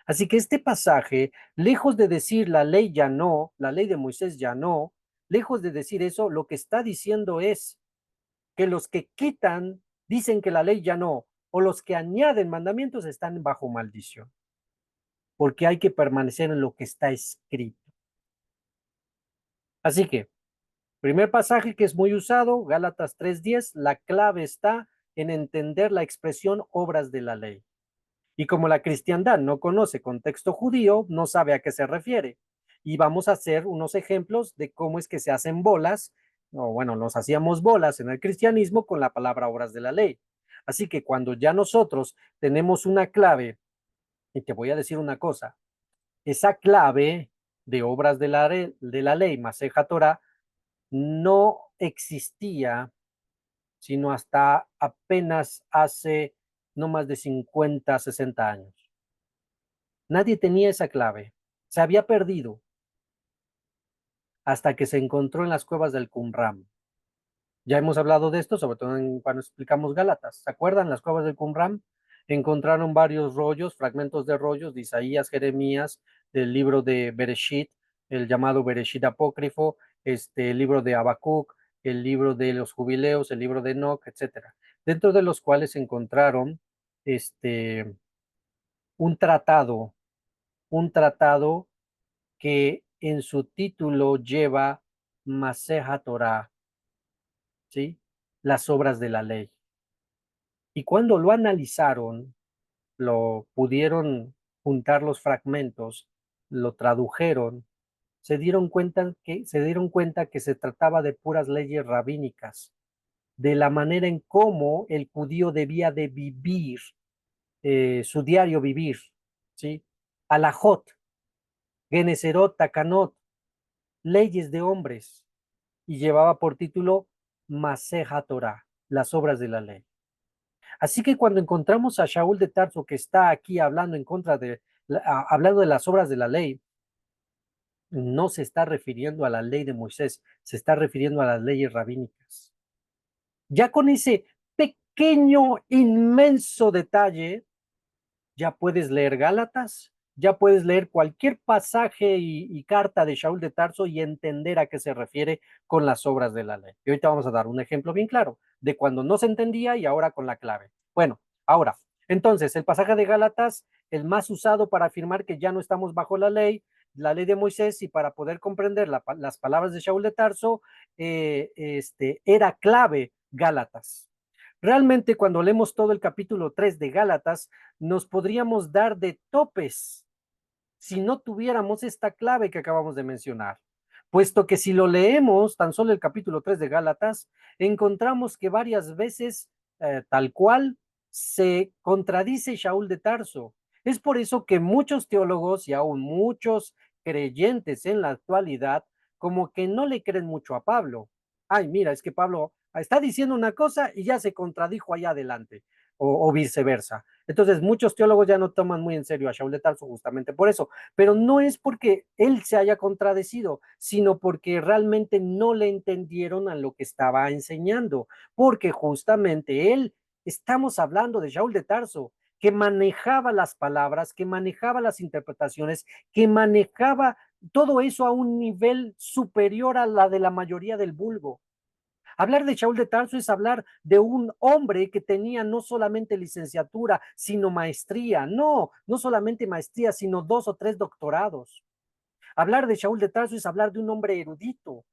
Así que este pasaje, lejos de decir la ley ya no, la ley de Moisés ya no, lejos de decir eso, lo que está diciendo es que los que quitan, dicen que la ley ya no, o los que añaden mandamientos están bajo maldición, porque hay que permanecer en lo que está escrito. Así que, primer pasaje que es muy usado, Gálatas 3:10, la clave está en entender la expresión obras de la ley. Y como la cristiandad no conoce contexto judío, no sabe a qué se refiere. Y vamos a hacer unos ejemplos de cómo es que se hacen bolas, o bueno, nos hacíamos bolas en el cristianismo con la palabra obras de la ley. Así que cuando ya nosotros tenemos una clave, y te voy a decir una cosa, esa clave de obras de la ley, Maseja Torah, no existía sino hasta apenas hace no más de 50, 60 años. Nadie tenía esa clave. Se había perdido hasta que se encontró en las cuevas del Qumran. Ya hemos hablado de esto, sobre todo cuando explicamos Gálatas. ¿Se acuerdan? Las cuevas del Qumran encontraron varios rollos, fragmentos de rollos de Isaías, Jeremías, del libro de Bereshit, el llamado Bereshit apócrifo, el libro de Habacuc, el libro de los jubileos, el libro de Enoch, etcétera. Dentro de los cuales encontraron un tratado, un tratado que en su título lleva Maseja Torah, ¿sí? Las obras de la ley. Y cuando lo analizaron, lo pudieron juntar los fragmentos, lo tradujeron, se dieron cuenta que se trataba de puras leyes rabínicas, de la manera en cómo el judío debía de vivir, su diario vivir, ¿sí? Alajot, Geneserot, Takanot, leyes de hombres, y llevaba por título Maseja Torah, las obras de la ley. Así que cuando encontramos a Shaul de Tarso que está aquí hablando en contra de, hablando de las obras de la ley, no se está refiriendo a la ley de Moisés, se está refiriendo a las leyes rabínicas. Ya con ese pequeño, inmenso detalle, ya puedes leer Gálatas, ya puedes leer cualquier pasaje y carta de Shaul de Tarso y entender a qué se refiere con las obras de la ley. Y ahorita vamos a dar un ejemplo bien claro de cuando no se entendía y ahora con la clave. Bueno, ahora, entonces, el pasaje de Gálatas, el más usado para afirmar que ya no estamos bajo la ley de Moisés, y para poder comprender las palabras de Shaul de Tarso, era clave Gálatas. Realmente, cuando leemos todo el capítulo 3 de Gálatas, nos podríamos dar de topes si no tuviéramos esta clave que acabamos de mencionar. Puesto que si lo leemos, tan solo el capítulo 3 de Gálatas, encontramos que varias veces, tal cual, se contradice Shaul de Tarso. Es por eso que muchos teólogos y aún muchos creyentes en la actualidad, como que no le creen mucho a Pablo. Ay, mira, es que Pablo está diciendo una cosa y ya se contradijo allá adelante, o viceversa. Entonces, muchos teólogos ya no toman muy en serio a Shaul de Tarso justamente por eso, pero no es porque él se haya contradecido, sino porque realmente no le entendieron a lo que estaba enseñando, porque justamente estamos hablando de Shaul de Tarso, que manejaba las palabras, que manejaba las interpretaciones, que manejaba todo eso a un nivel superior a la de la mayoría del vulgo. Hablar de Shaul de Tarso es hablar de un hombre que tenía no solamente licenciatura, sino maestría. No, no solamente maestría, sino 2 o 3 doctorados. Hablar de Shaul de Tarso es hablar de un hombre erudito,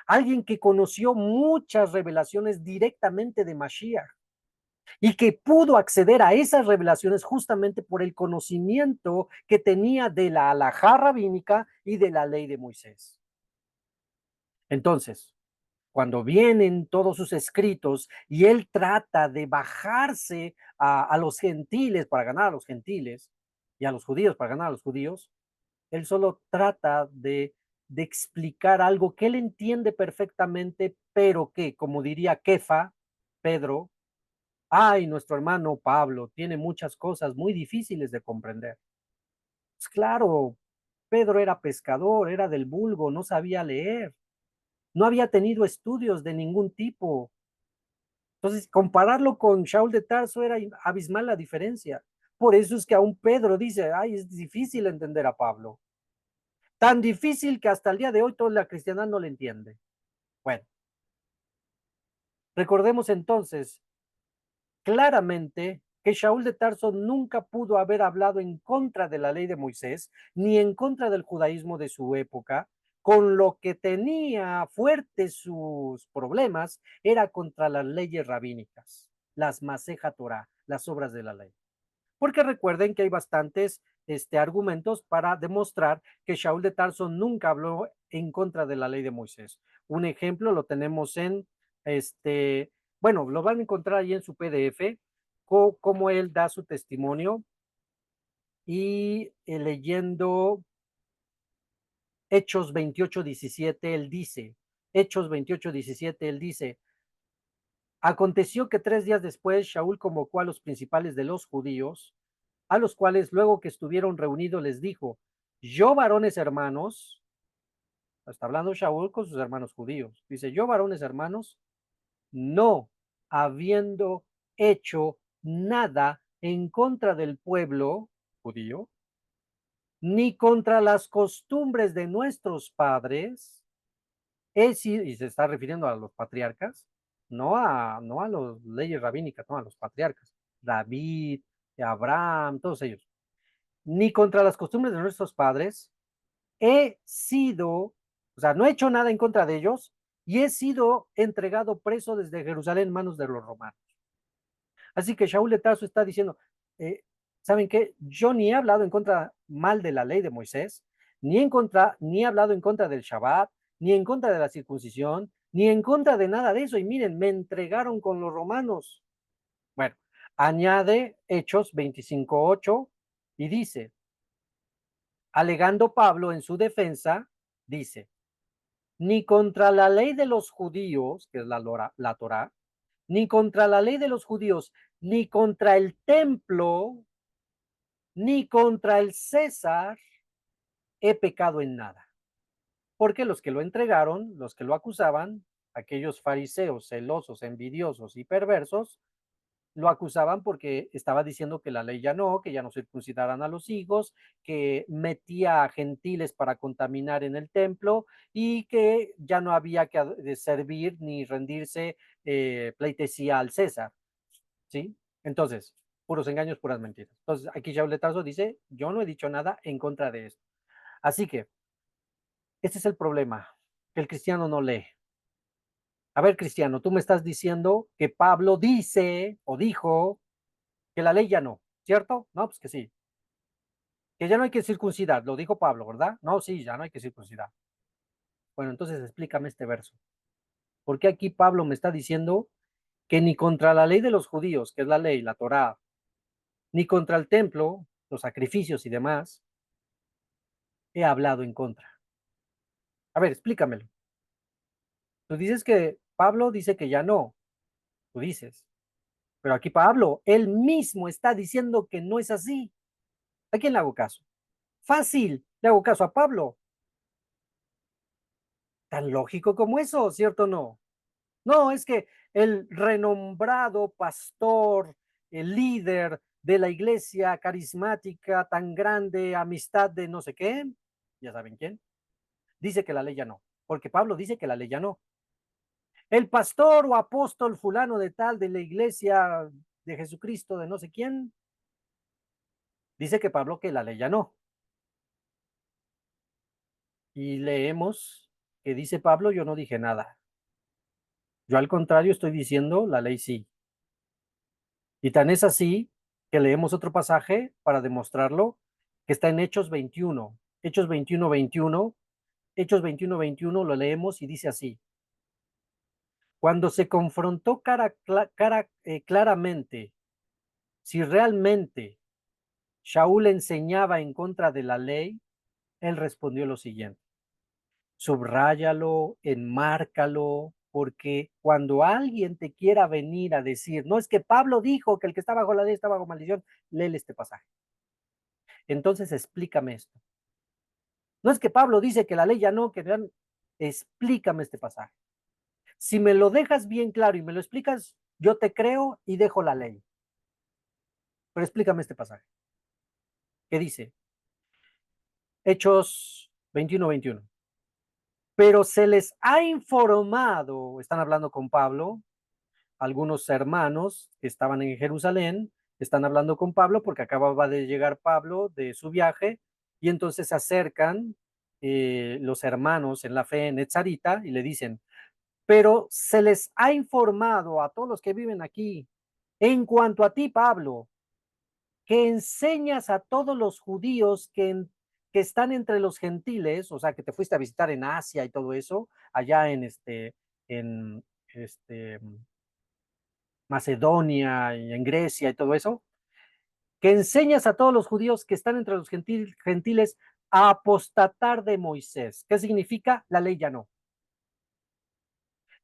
alguien que conoció muchas revelaciones directamente de Mashiach. y que pudo acceder a esas revelaciones justamente por el conocimiento que tenía de la alajá rabínica y de la ley de Moisés. Entonces, cuando vienen todos sus escritos y él trata de bajarse a los gentiles para ganar a los gentiles y a los judíos para ganar a los judíos, él solo trata de explicar algo que él entiende perfectamente, pero que, como diría Kefa, Pedro, ay, nuestro hermano Pablo tiene muchas cosas muy difíciles de comprender. Pues claro, Pedro era pescador, era del vulgo, no sabía leer, no había tenido estudios de ningún tipo. Entonces, compararlo con Shaul de Tarso era abismal la diferencia. Por eso es que aún Pedro dice, ay, es difícil entender a Pablo. Tan difícil que hasta el día de hoy toda la cristiandad no le entiende. Bueno, recordemos entonces claramente que Shaul de Tarso nunca pudo haber hablado en contra de la ley de Moisés, ni en contra del judaísmo de su época, con lo que tenía fuertes sus problemas era contra las leyes rabínicas, las Maseja Torah, las obras de la ley. Porque recuerden que hay bastantes argumentos para demostrar que Shaul de Tarso nunca habló en contra de la ley de Moisés. Un ejemplo lo tenemos en, bueno, lo van a encontrar ahí en su PDF, cómo él da su testimonio y leyendo Hechos 28:17, él dice, Hechos 28:17, él dice, aconteció que 3 días después Shaul convocó a los principales de los judíos, a los cuales luego que estuvieron reunidos les dijo, yo varones hermanos, está hablando Shaul con sus hermanos judíos, dice, yo varones hermanos, no habiendo hecho nada en contra del pueblo judío, ni contra las costumbres de nuestros padres, y se está refiriendo a los patriarcas, no a las leyes rabínicas, no a los patriarcas, David, Abraham, todos ellos, ni contra las costumbres de nuestros padres, he sido, o sea, no he hecho nada en contra de ellos y he sido entregado preso desde Jerusalén en manos de los romanos. Así que Shaul de Tarso está diciendo, eh, ¿saben qué? Yo ni he hablado en contra mal de la ley de Moisés, ni he hablado en contra del Shabbat, ni en contra de la circuncisión, ni en contra de nada de eso. Y miren, me entregaron con los romanos. Bueno, añade Hechos 25:8 y dice, alegando Pablo en su defensa, dice, ni contra la ley de los judíos, que es la Torah, ni contra la ley de los judíos, ni contra el templo, ni contra el César, he pecado en nada. Porque los que lo entregaron, los que lo acusaban, aquellos fariseos celosos, envidiosos y perversos, lo acusaban porque estaba diciendo que la ley ya no, que ya no circuncidaran a los hijos, que metía a gentiles para contaminar en el templo y que ya no había que servir ni rendirse pleitesía al César, ¿sí? Entonces, puros engaños, puras mentiras. Entonces, aquí Shaul de Tarso dice, yo no he dicho nada en contra de esto. Así que, este es el problema, que el cristiano no lee. A ver, cristiano, tú me estás diciendo que Pablo dice o dijo que la ley ya no, ¿cierto? No, pues que sí. Que ya no hay que circuncidar, lo dijo Pablo, ¿verdad? No, sí, ya no hay que circuncidar. Bueno, entonces explícame este verso. ¿Por qué aquí Pablo me está diciendo que ni contra la ley de los judíos, que es la ley, la Torá, ni contra el templo, los sacrificios y demás, he hablado en contra? A ver, explícamelo. Tú dices que Pablo dice que ya no, tú dices, pero aquí Pablo, él mismo está diciendo que no es así. ¿A quién le hago caso? Fácil, le hago caso a Pablo. Tan lógico como eso, ¿cierto o no? No, es que el renombrado pastor, el líder de la iglesia carismática tan grande, amistad de no sé qué, ya saben quién, dice que la ley ya no, porque Pablo dice que la ley ya no. El pastor o apóstol fulano de tal de la iglesia de Jesucristo de no sé quién, dice que Pablo que la ley ya no. Y leemos que dice Pablo, yo no dije nada. Yo al contrario estoy diciendo la ley sí. Y tan es así que leemos otro pasaje para demostrarlo, que está en Hechos 21. Hechos 21, 21. Hechos 21, 21 lo leemos y dice así. Cuando se confrontó claramente si realmente Shaul enseñaba en contra de la ley, él respondió lo siguiente. Subráyalo, enmárcalo, porque cuando alguien te quiera venir a decir, no es que Pablo dijo que el que está bajo la ley está bajo maldición, léele este pasaje. Entonces explícame esto. No es que Pablo dice que la ley ya no, que ya no. Explícame este pasaje. Si me lo dejas bien claro y me lo explicas, yo te creo y dejo la ley. Pero explícame este pasaje. ¿Qué dice? Hechos 21, 21. Pero se les ha informado, están hablando con Pablo, algunos hermanos que estaban en Jerusalén, están hablando con Pablo porque acababa de llegar Pablo de su viaje y entonces se acercan los hermanos en la fe en Etzarita y le dicen, pero se les ha informado a todos los que viven aquí, en cuanto a ti, Pablo, que enseñas a todos los judíos que están entre los gentiles, o sea, que te fuiste a visitar en Asia y todo eso, allá en este, Macedonia y en Grecia y todo eso, que enseñas a todos los judíos que están entre los gentiles a apostatar de Moisés. ¿Qué significa? La ley ya no.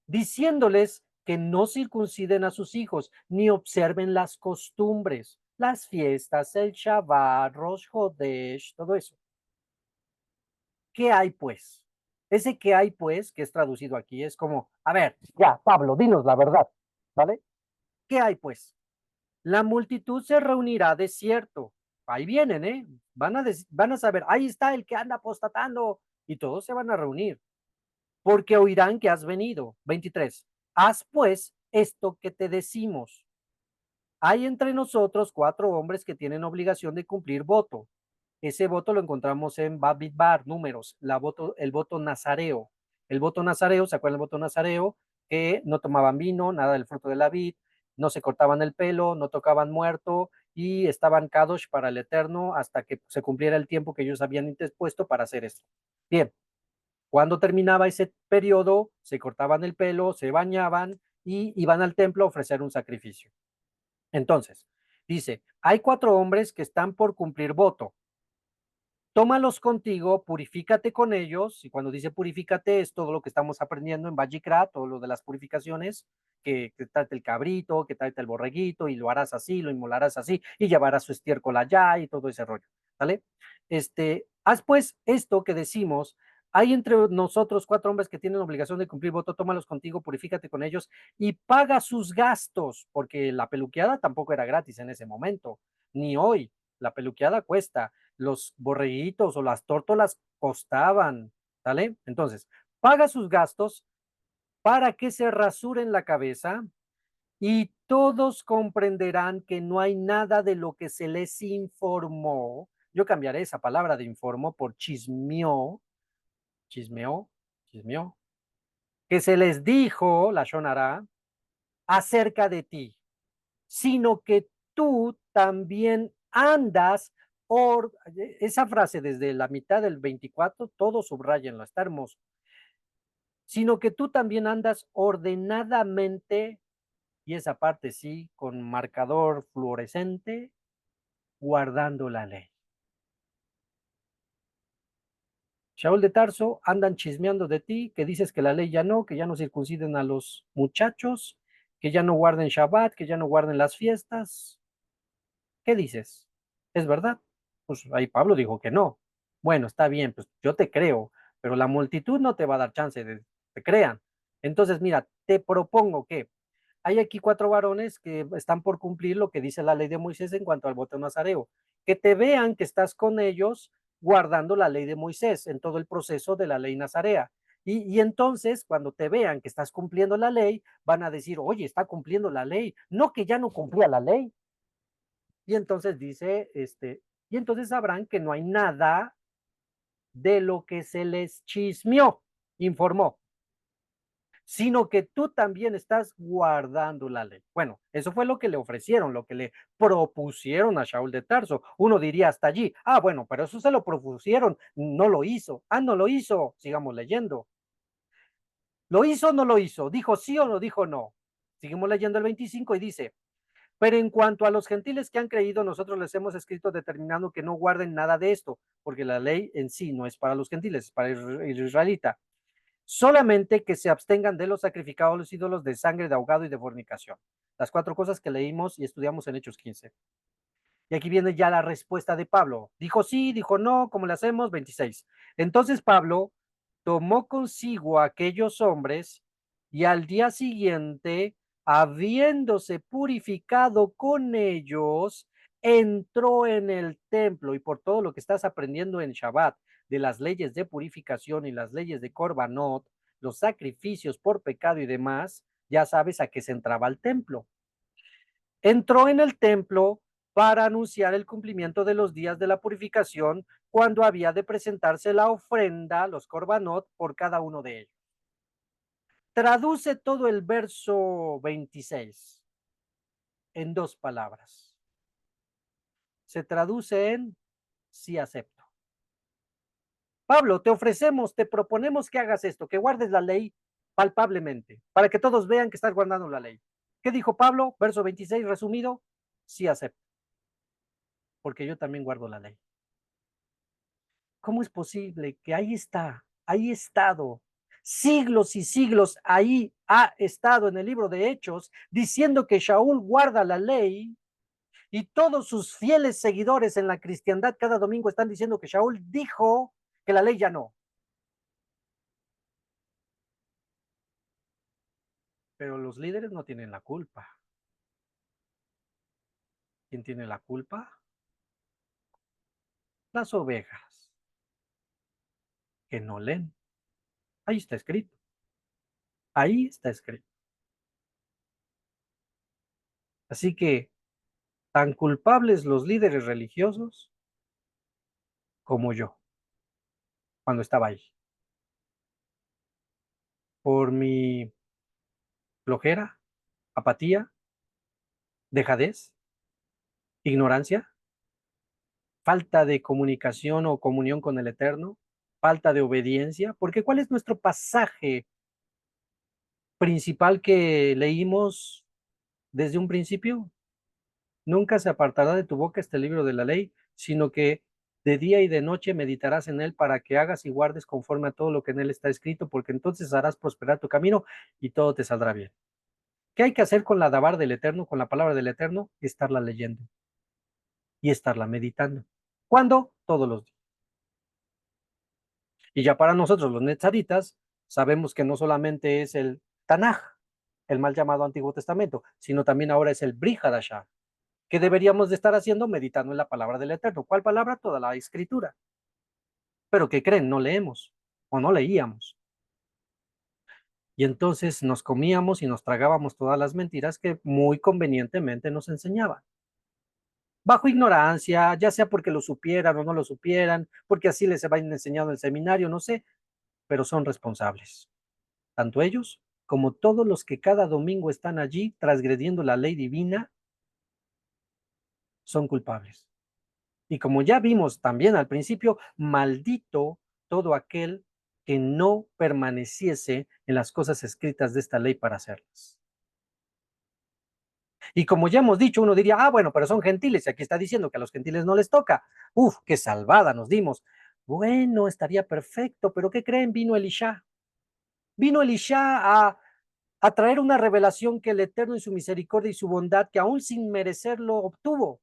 Diciéndoles que no circunciden a sus hijos, ni observen las costumbres, las fiestas, el Shabbat, Rosh Hodesh, todo eso. ¿Qué hay pues? Ese que hay pues, que es traducido aquí, es como, a ver, ya, Pablo, dinos la verdad, ¿vale? ¿Qué hay pues? La multitud se reunirá de cierto. Ahí vienen, ¿eh? Van a saber, ahí está el que anda apostatando y todos se van a reunir, porque oirán que has venido. 23. Haz pues esto que te decimos. Hay entre nosotros 4 hombres que tienen obligación de cumplir voto. Ese voto lo encontramos en Babidbar, números, el voto nazareo. El voto nazareo, ¿se acuerdan del voto nazareo? Que no tomaban vino, nada del fruto de la vid, no se cortaban el pelo, no tocaban muerto y estaban kadosh para el eterno hasta que se cumpliera el tiempo que ellos habían interpuesto para hacer esto. Bien, cuando terminaba ese periodo, se cortaban el pelo, se bañaban y iban al templo a ofrecer un sacrificio. Entonces, dice, hay 4 hombres que están por cumplir voto. Tómalos contigo, purifícate con ellos, y cuando dice purifícate es todo lo que estamos aprendiendo en Vajikra, todo lo de las purificaciones, que trate el cabrito, que trate el borreguito, y lo harás así, lo inmolarás así, y llevarás su estiércol allá, y todo ese rollo, ¿vale? Haz pues esto que decimos, hay entre nosotros 4 hombres que tienen obligación de cumplir voto, tómalos contigo, purifícate con ellos, y paga sus gastos, porque la peluqueada tampoco era gratis en ese momento, ni hoy, la peluqueada cuesta, los borreguitos o las tórtolas costaban, ¿vale? Entonces, paga sus gastos para que se rasuren la cabeza y todos comprenderán que no hay nada de lo que se les informó. Yo cambiaré esa palabra de informó por chismeó, chismeó, chismeó, que se les dijo, la Shonara, acerca de ti, sino que tú también andas, esa frase desde la mitad del 24, todo subrayenlo, está hermoso, sino que tú también andas ordenadamente, y esa parte sí, con marcador fluorescente, guardando la ley. Shaul de Tarso, andan chismeando de ti, que dices que la ley que ya no circunciden a los muchachos, que ya no guarden Shabbat, que ya no guarden las fiestas. ¿Qué dices? ¿Es verdad? Pues ahí Pablo dijo que no. Bueno, está bien, pues yo te creo, pero la multitud no te va a dar chance de que te crean. Entonces, mira, te propongo que hay aquí 4 varones que están por cumplir lo que dice la ley de Moisés en cuanto al voto nazareo, que te vean que estás con ellos guardando la ley de Moisés en todo el proceso de la ley nazarea. Y entonces, cuando te vean que estás cumpliendo la ley, van a decir, oye, está cumpliendo la ley, no que ya no cumplía la ley. Y entonces dice, y entonces sabrán que no hay nada de lo que se les chismeó, informó. sino que tú también estás guardando la ley. Bueno, eso fue lo que le ofrecieron, lo que le propusieron a Shaul de Tarso. Uno diría hasta allí, ah, bueno, pero eso se lo propusieron, no lo hizo. Ah, no lo hizo, sigamos leyendo. ¿Lo hizo o no lo hizo? ¿Dijo sí o no dijo no? Seguimos leyendo el 25 y dice, pero en cuanto a los gentiles que han creído, nosotros les hemos escrito determinando que no guarden nada de esto, porque la ley en sí no es para los gentiles, es para el israelita. Solamente que se abstengan de los sacrificados a los ídolos, de sangre, de ahogado y de fornicación. Las cuatro cosas que leímos y estudiamos en Hechos 15. Y aquí viene ya la respuesta de Pablo. Dijo sí, dijo no, ¿cómo le hacemos? 26. Entonces Pablo tomó consigo a aquellos hombres y al día siguiente, habiéndose purificado con ellos, entró en el templo y por todo lo que estás aprendiendo en Shabbat, de las leyes de purificación y las leyes de Korbanot, los sacrificios por pecado y demás, ya sabes a qué se entraba al templo. Entró en el templo para anunciar el cumplimiento de los días de la purificación cuando había de presentarse la ofrenda, los korbanot, por cada uno de ellos. Traduce todo el verso 26 en dos palabras. Se traduce en sí acepto. Pablo, te ofrecemos, te proponemos que hagas esto, que guardes la ley palpablemente, para que todos vean que estás guardando la ley. ¿Qué dijo Pablo? Verso 26 resumido, sí acepto, porque yo también guardo la ley. ¿Cómo es posible que ahí está, ahí estado, siglos y siglos, ahí ha estado en el libro de Hechos, diciendo que Shaul guarda la ley y todos sus fieles seguidores en la cristiandad cada domingo están diciendo que Shaul dijo que la ley ya no? Pero los líderes no tienen la culpa. ¿Quién tiene la culpa? Las ovejas, que no leen. Ahí está escrito. Ahí está escrito. Así que tan culpables los líderes religiosos como yo cuando estaba ahí. Por mi flojera, apatía, dejadez, ignorancia, falta de comunicación o comunión con el Eterno, falta de obediencia, porque ¿cuál es nuestro pasaje principal que leímos desde un principio? Nunca se apartará de tu boca este libro de la ley, sino que de día y de noche meditarás en él para que hagas y guardes conforme a todo lo que en él está escrito, porque entonces harás prosperar tu camino y todo te saldrá bien. ¿Qué hay que hacer con la Dabar del Eterno, con la palabra del Eterno? Estarla leyendo y estarla meditando. ¿Cuándo? Todos los días. Y ya para nosotros los netzaritas, sabemos que no solamente es el Tanaj, el mal llamado Antiguo Testamento, sino también ahora es el Brit Hadashah, que deberíamos de estar haciendo meditando en la palabra del Eterno. ¿Cuál palabra? Toda la escritura. Pero ¿qué creen? No leemos o no leíamos. Y entonces nos comíamos y nos tragábamos todas las mentiras que muy convenientemente nos enseñaban. Bajo ignorancia, ya sea porque lo supieran o no lo supieran, porque así les va enseñado en el seminario, no sé, pero son responsables. Tanto ellos como todos los que cada domingo están allí transgrediendo la ley divina son culpables. Y como ya vimos también al principio, maldito todo aquel que no permaneciese en las cosas escritas de esta ley para hacerlas. Y como ya hemos dicho, uno diría, ah, bueno, pero son gentiles y aquí está diciendo que a los gentiles no les toca. Uf, qué salvada nos dimos. Bueno, estaría perfecto, pero ¿qué creen? Vino Elisha. Vino Elisha a traer una revelación que el Eterno en su misericordia y su bondad, que aún sin merecerlo obtuvo,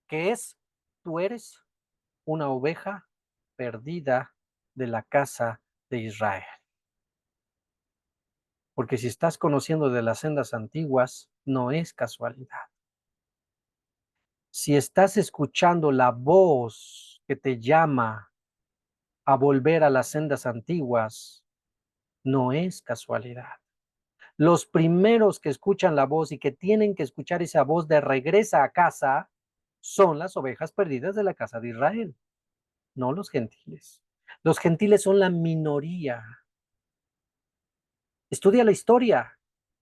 que es, tú eres una oveja perdida de la casa de Israel. Porque si estás conociendo de las sendas antiguas, no es casualidad. Si estás escuchando la voz que te llama a volver a las sendas antiguas, no es casualidad. Los primeros que escuchan la voz y que tienen que escuchar esa voz de regresa a casa son las ovejas perdidas de la casa de Israel, no los gentiles. Los gentiles son la minoría. Estudia la historia.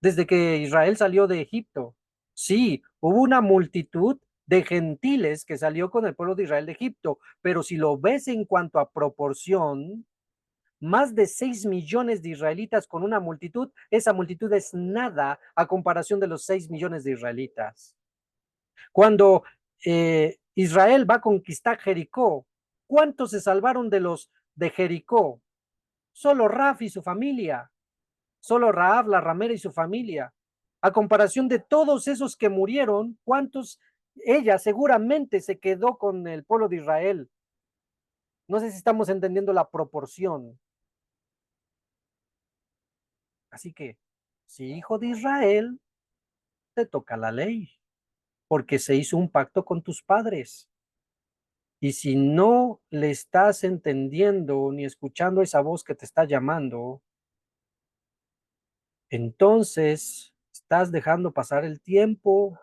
Desde que Israel salió de Egipto, sí, hubo una multitud de gentiles que salió con el pueblo de Israel de Egipto, pero si lo ves en cuanto a proporción, más de 6 millones de israelitas con una multitud, esa multitud es nada a comparación de los 6 millones de israelitas. Cuando Israel va a conquistar Jericó, ¿cuántos se salvaron de los de Jericó? Solo Raf y su familia, solo Raab, la ramera y su familia. A comparación de todos esos que murieron, ¿cuántos? Ella seguramente se quedó con el pueblo de Israel. No sé si estamos entendiendo la proporción. Así que, si hijo de Israel, te toca la ley, porque se hizo un pacto con tus padres. Y si no le estás entendiendo ni escuchando esa voz que te está llamando, entonces estás dejando pasar el tiempo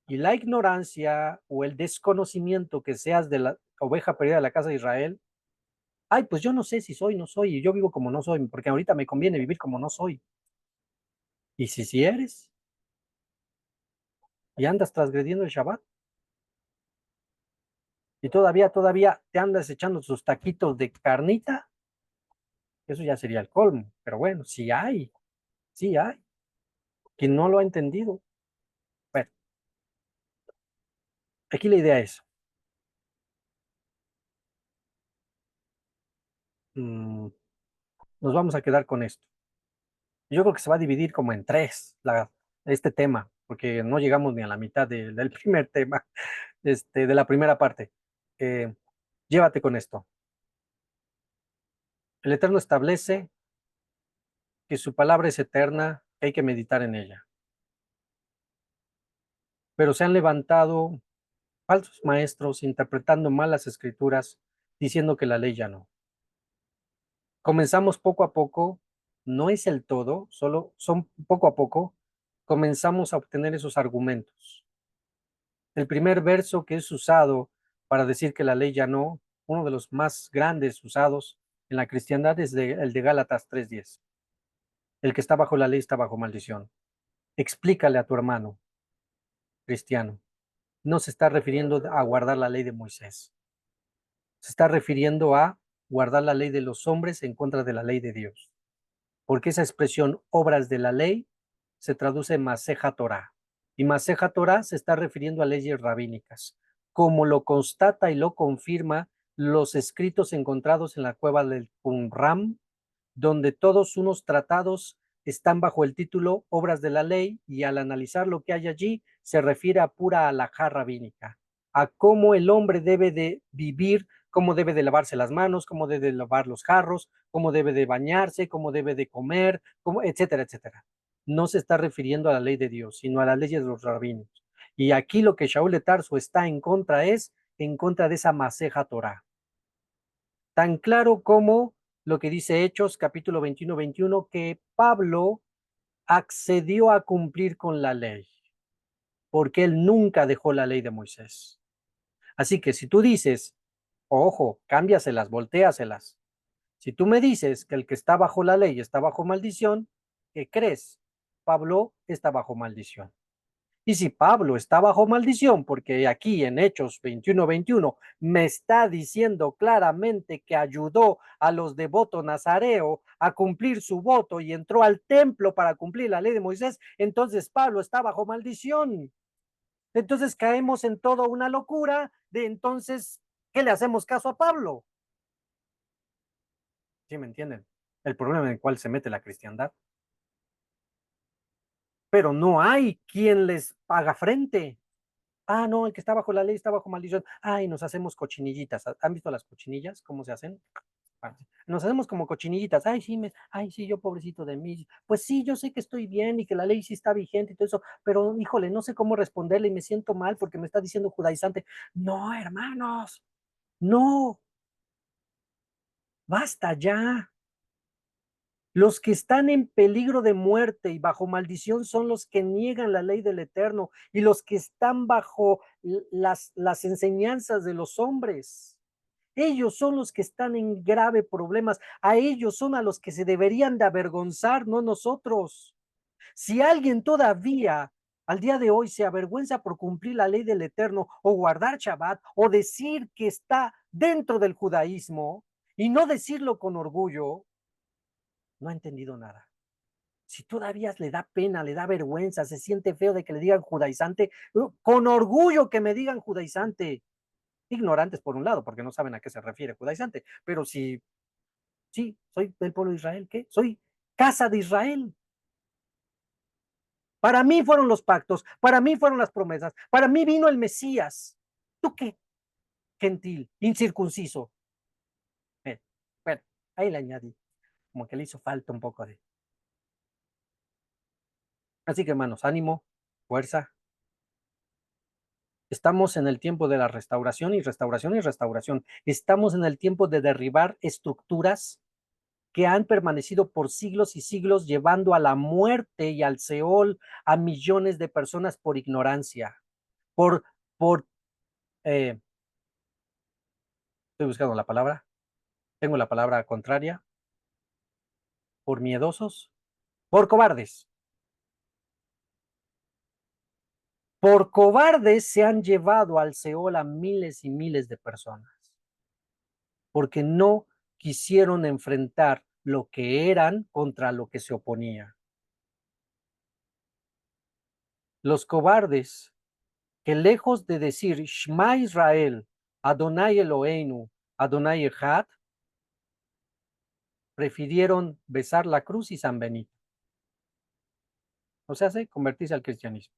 y la ignorancia o el desconocimiento que seas de la oveja perdida de la casa de Israel. Ay, pues yo no sé si soy, no soy, y yo vivo como no soy, porque ahorita me conviene vivir como no soy. Y si eres y andas transgrediendo el Shabbat, y todavía te andas echando tus taquitos de carnita, eso ya sería el colmo. Pero bueno, sí hay. Quien no lo ha entendido. Bueno, aquí la idea es, mmm, nos vamos a quedar con esto. Yo creo que se va a dividir como en tres este tema, porque no llegamos ni a la mitad del primer tema, de la primera parte. Eh, llévate con esto. El Eterno establece que su palabra es eterna, que hay que meditar en ella. Pero se han levantado falsos maestros interpretando mal las escrituras, diciendo que la ley ya no. Comenzamos poco a poco, no es el todo, solo son poco a poco, comenzamos a obtener esos argumentos. El primer verso que es usado para decir que la ley ya no, uno de los más grandes usados en la cristiandad es el de Gálatas 3:10. El que está bajo la ley está bajo maldición. Explícale a tu hermano cristiano. No se está refiriendo a guardar la ley de Moisés. Se está refiriendo a guardar la ley de los hombres en contra de la ley de Dios. Porque esa expresión obras de la ley se traduce en Maseja Torah. Y Maseja Torah se está refiriendo a leyes rabínicas, como lo constata y lo confirma los escritos encontrados en la cueva del Qumran, donde todos unos tratados están bajo el título Obras de la Ley, y al analizar lo que hay allí se refiere a pura alajá rabínica, a cómo el hombre debe de vivir, cómo debe de lavarse las manos, cómo debe de lavar los jarros, cómo debe de bañarse, cómo debe de comer, cómo, etcétera, etcétera. No se está refiriendo a la ley de Dios, sino a las leyes de los rabinos. Y aquí lo que Shaul de Tarso está en contra es en contra de esa Maseja Torah. Tan claro como lo que dice Hechos, capítulo 21, que Pablo accedió a cumplir con la ley, porque él nunca dejó la ley de Moisés. Así que si tú dices, ojo, cámbiaselas, volteaselas. Si tú me dices que el que está bajo la ley está bajo maldición, ¿qué crees? Pablo está bajo maldición. Y si Pablo está bajo maldición, porque aquí en Hechos 21 me está diciendo claramente que ayudó a los de voto nazareo a cumplir su voto y entró al templo para cumplir la ley de Moisés, entonces Pablo está bajo maldición. Entonces caemos en toda una locura de entonces, ¿qué le hacemos caso a Pablo? ¿Sí me entienden? El problema en el cual se mete la cristiandad. Pero no hay quien les haga frente. Ah, no, el que está bajo la ley está bajo maldición. Ay, nos hacemos cochinillitas. ¿Han visto las cochinillas? ¿Cómo se hacen? Nos hacemos como cochinillitas. Ay, sí, yo pobrecito de mí. Pues sí, yo sé que estoy bien y que la ley sí está vigente y todo eso, pero híjole, no sé cómo responderle y me siento mal porque me está diciendo judaizante. No, hermanos, no, basta ya. Los que están en peligro de muerte y bajo maldición son los que niegan la ley del Eterno y los que están bajo las enseñanzas de los hombres. Ellos son los que están en grave problemas. A ellos son a los que se deberían de avergonzar, no nosotros. Si alguien todavía al día de hoy se avergüenza por cumplir la ley del Eterno o guardar Shabbat o decir que está dentro del judaísmo y no decirlo con orgullo, no ha entendido nada. Si todavía le da pena, le da vergüenza, se siente feo de que le digan judaizante, con orgullo que me digan judaizante. Ignorantes por un lado, porque no saben a qué se refiere judaizante, pero si, sí, soy del pueblo de Israel, ¿qué? Soy casa de Israel. Para mí fueron los pactos, para mí fueron las promesas, para mí vino el Mesías. ¿Tú qué? Gentil, incircunciso. Bueno, ahí le añadí, como que le hizo falta un poco de. Así que hermanos, ánimo, fuerza. Estamos en el tiempo de la restauración y restauración y restauración. Estamos en el tiempo de derribar estructuras que han permanecido por siglos y siglos llevando a la muerte y al Seol a millones de personas por ignorancia, por, por estoy buscando la palabra, tengo la palabra contraria, por miedosos, por cobardes. Por cobardes se han llevado al Seol a miles y miles de personas, porque no quisieron enfrentar lo que eran contra lo que se oponía. Los cobardes que lejos de decir Shema Israel, Adonai Eloheinu, Adonai Echad, prefirieron besar la cruz y San Benito. O sea, convertirse al cristianismo.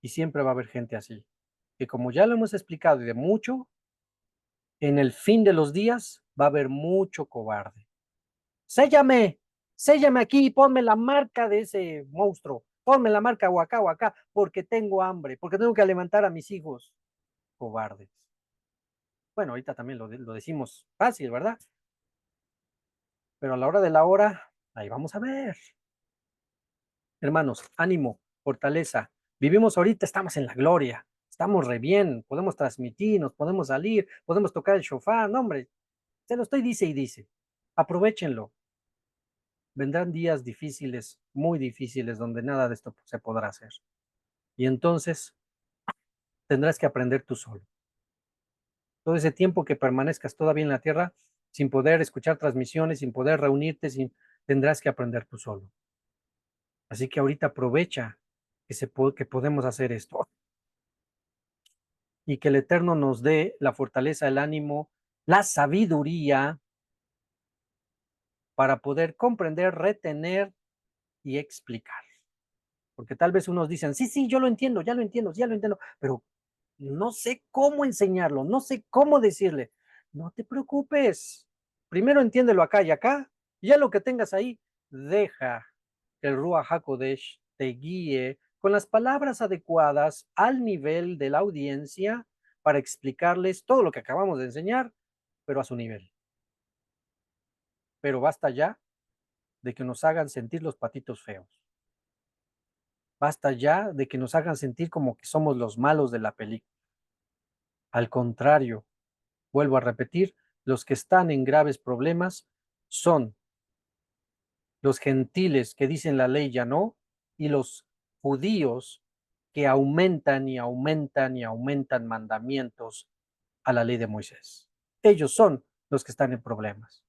Y siempre va a haber gente así. Que como ya lo hemos explicado y de mucho, en el fin de los días va a haber mucho cobarde. Séllame, séllame aquí y ponme la marca de ese monstruo. Ponme la marca o acá, porque tengo hambre, porque tengo que alimentar a mis hijos. Cobardes. Bueno, ahorita también lo decimos fácil, ¿verdad? Pero a la hora de la hora, ahí vamos a ver. Hermanos, ánimo, fortaleza. Vivimos ahorita, estamos en la gloria, estamos re bien, podemos transmitir, nos podemos salir, podemos tocar el shofar, no hombre, se lo estoy dice y dice. Aprovechenlo. Vendrán días difíciles, muy difíciles, donde nada de esto se podrá hacer. Y entonces tendrás que aprender tú solo. Todo ese tiempo que permanezcas todavía en la tierra, sin poder escuchar transmisiones, sin poder reunirte, tendrás que aprender tú solo. Así que ahorita aprovecha que podemos hacer esto y que el Eterno nos dé la fortaleza, el ánimo, la sabiduría para poder comprender, retener y explicar. Porque tal vez unos dicen, sí, sí, yo lo entiendo, ya lo entiendo, ya lo entiendo, pero no sé cómo enseñarlo, no sé cómo decirle. No te preocupes. Primero entiéndelo acá y acá, y ya lo que tengas ahí, deja que el Ruach HaKodesh te guíe con las palabras adecuadas al nivel de la audiencia para explicarles todo lo que acabamos de enseñar, pero a su nivel. Pero basta ya de que nos hagan sentir los patitos feos. Basta ya de que nos hagan sentir como que somos los malos de la película. Al contrario, vuelvo a repetir, los que están en graves problemas son los gentiles que dicen la ley ya no y los judíos que aumentan y aumentan y aumentan mandamientos a la ley de Moisés. Ellos son los que están en problemas.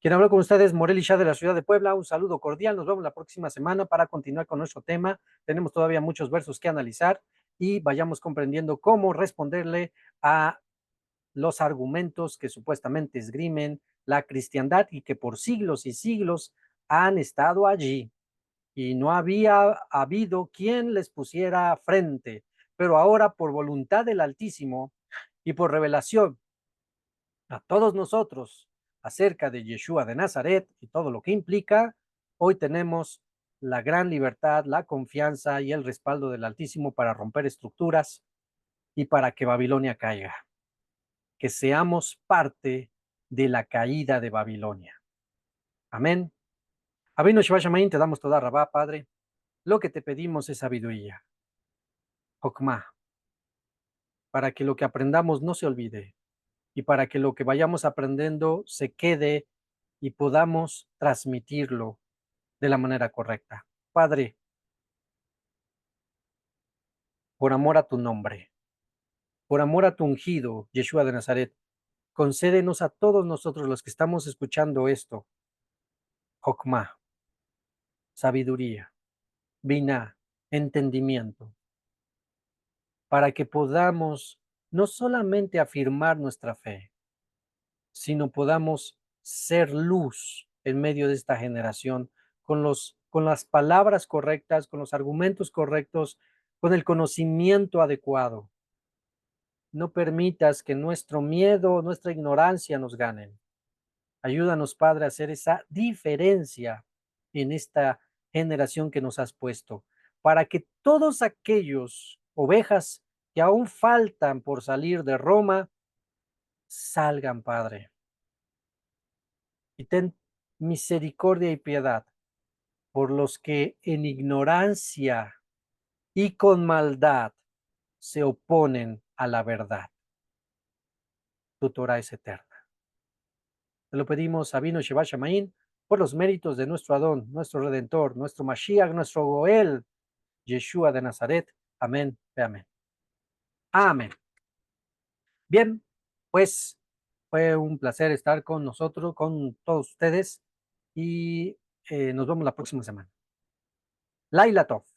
Quien habló con ustedes, Morel Isha de la ciudad de Puebla. Un saludo cordial. Nos vemos la próxima semana para continuar con nuestro tema. Tenemos todavía muchos versos que analizar y vayamos comprendiendo cómo responderle a los argumentos que supuestamente esgrimen la cristiandad y que por siglos y siglos han estado allí y no había habido quien les pusiera frente, pero ahora por voluntad del Altísimo y por revelación a todos nosotros acerca de Yeshua de Nazaret y todo lo que implica, hoy tenemos la gran libertad, la confianza y el respaldo del Altísimo para romper estructuras y para que Babilonia caiga. Que seamos parte de la caída de Babilonia. Amén. Abino Shivashamain, te damos toda rabá, Padre. Lo que te pedimos es sabiduría, Jokmah, para que lo que aprendamos no se olvide y para que lo que vayamos aprendiendo se quede y podamos transmitirlo de la manera correcta. Padre, por amor a tu nombre, por amor a tu ungido, Yeshua de Nazaret, concédenos a todos nosotros los que estamos escuchando esto, Jokmah, sabiduría, Binah, entendimiento, para que podamos no solamente afirmar nuestra fe, sino podamos ser luz en medio de esta generación con las palabras correctas, con los argumentos correctos, con el conocimiento adecuado. No permitas que nuestro miedo, nuestra ignorancia nos ganen. Ayúdanos, Padre, a hacer esa diferencia en esta generación que nos has puesto, para que todos aquellos ovejas que aún faltan por salir de Roma, salgan, Padre. Y ten misericordia y piedad por los que en ignorancia y con maldad se oponen a la verdad. Tu Torah es eterna. Te lo pedimos, Sabino Sheba Shamaín, por los méritos de nuestro Adón, nuestro Redentor, nuestro Mashiach, nuestro Goel, Yeshua de Nazaret. Amén. Amén. Amén. Bien, pues fue un placer estar con nosotros, con todos ustedes, y nos vemos la próxima semana. Laila Tov.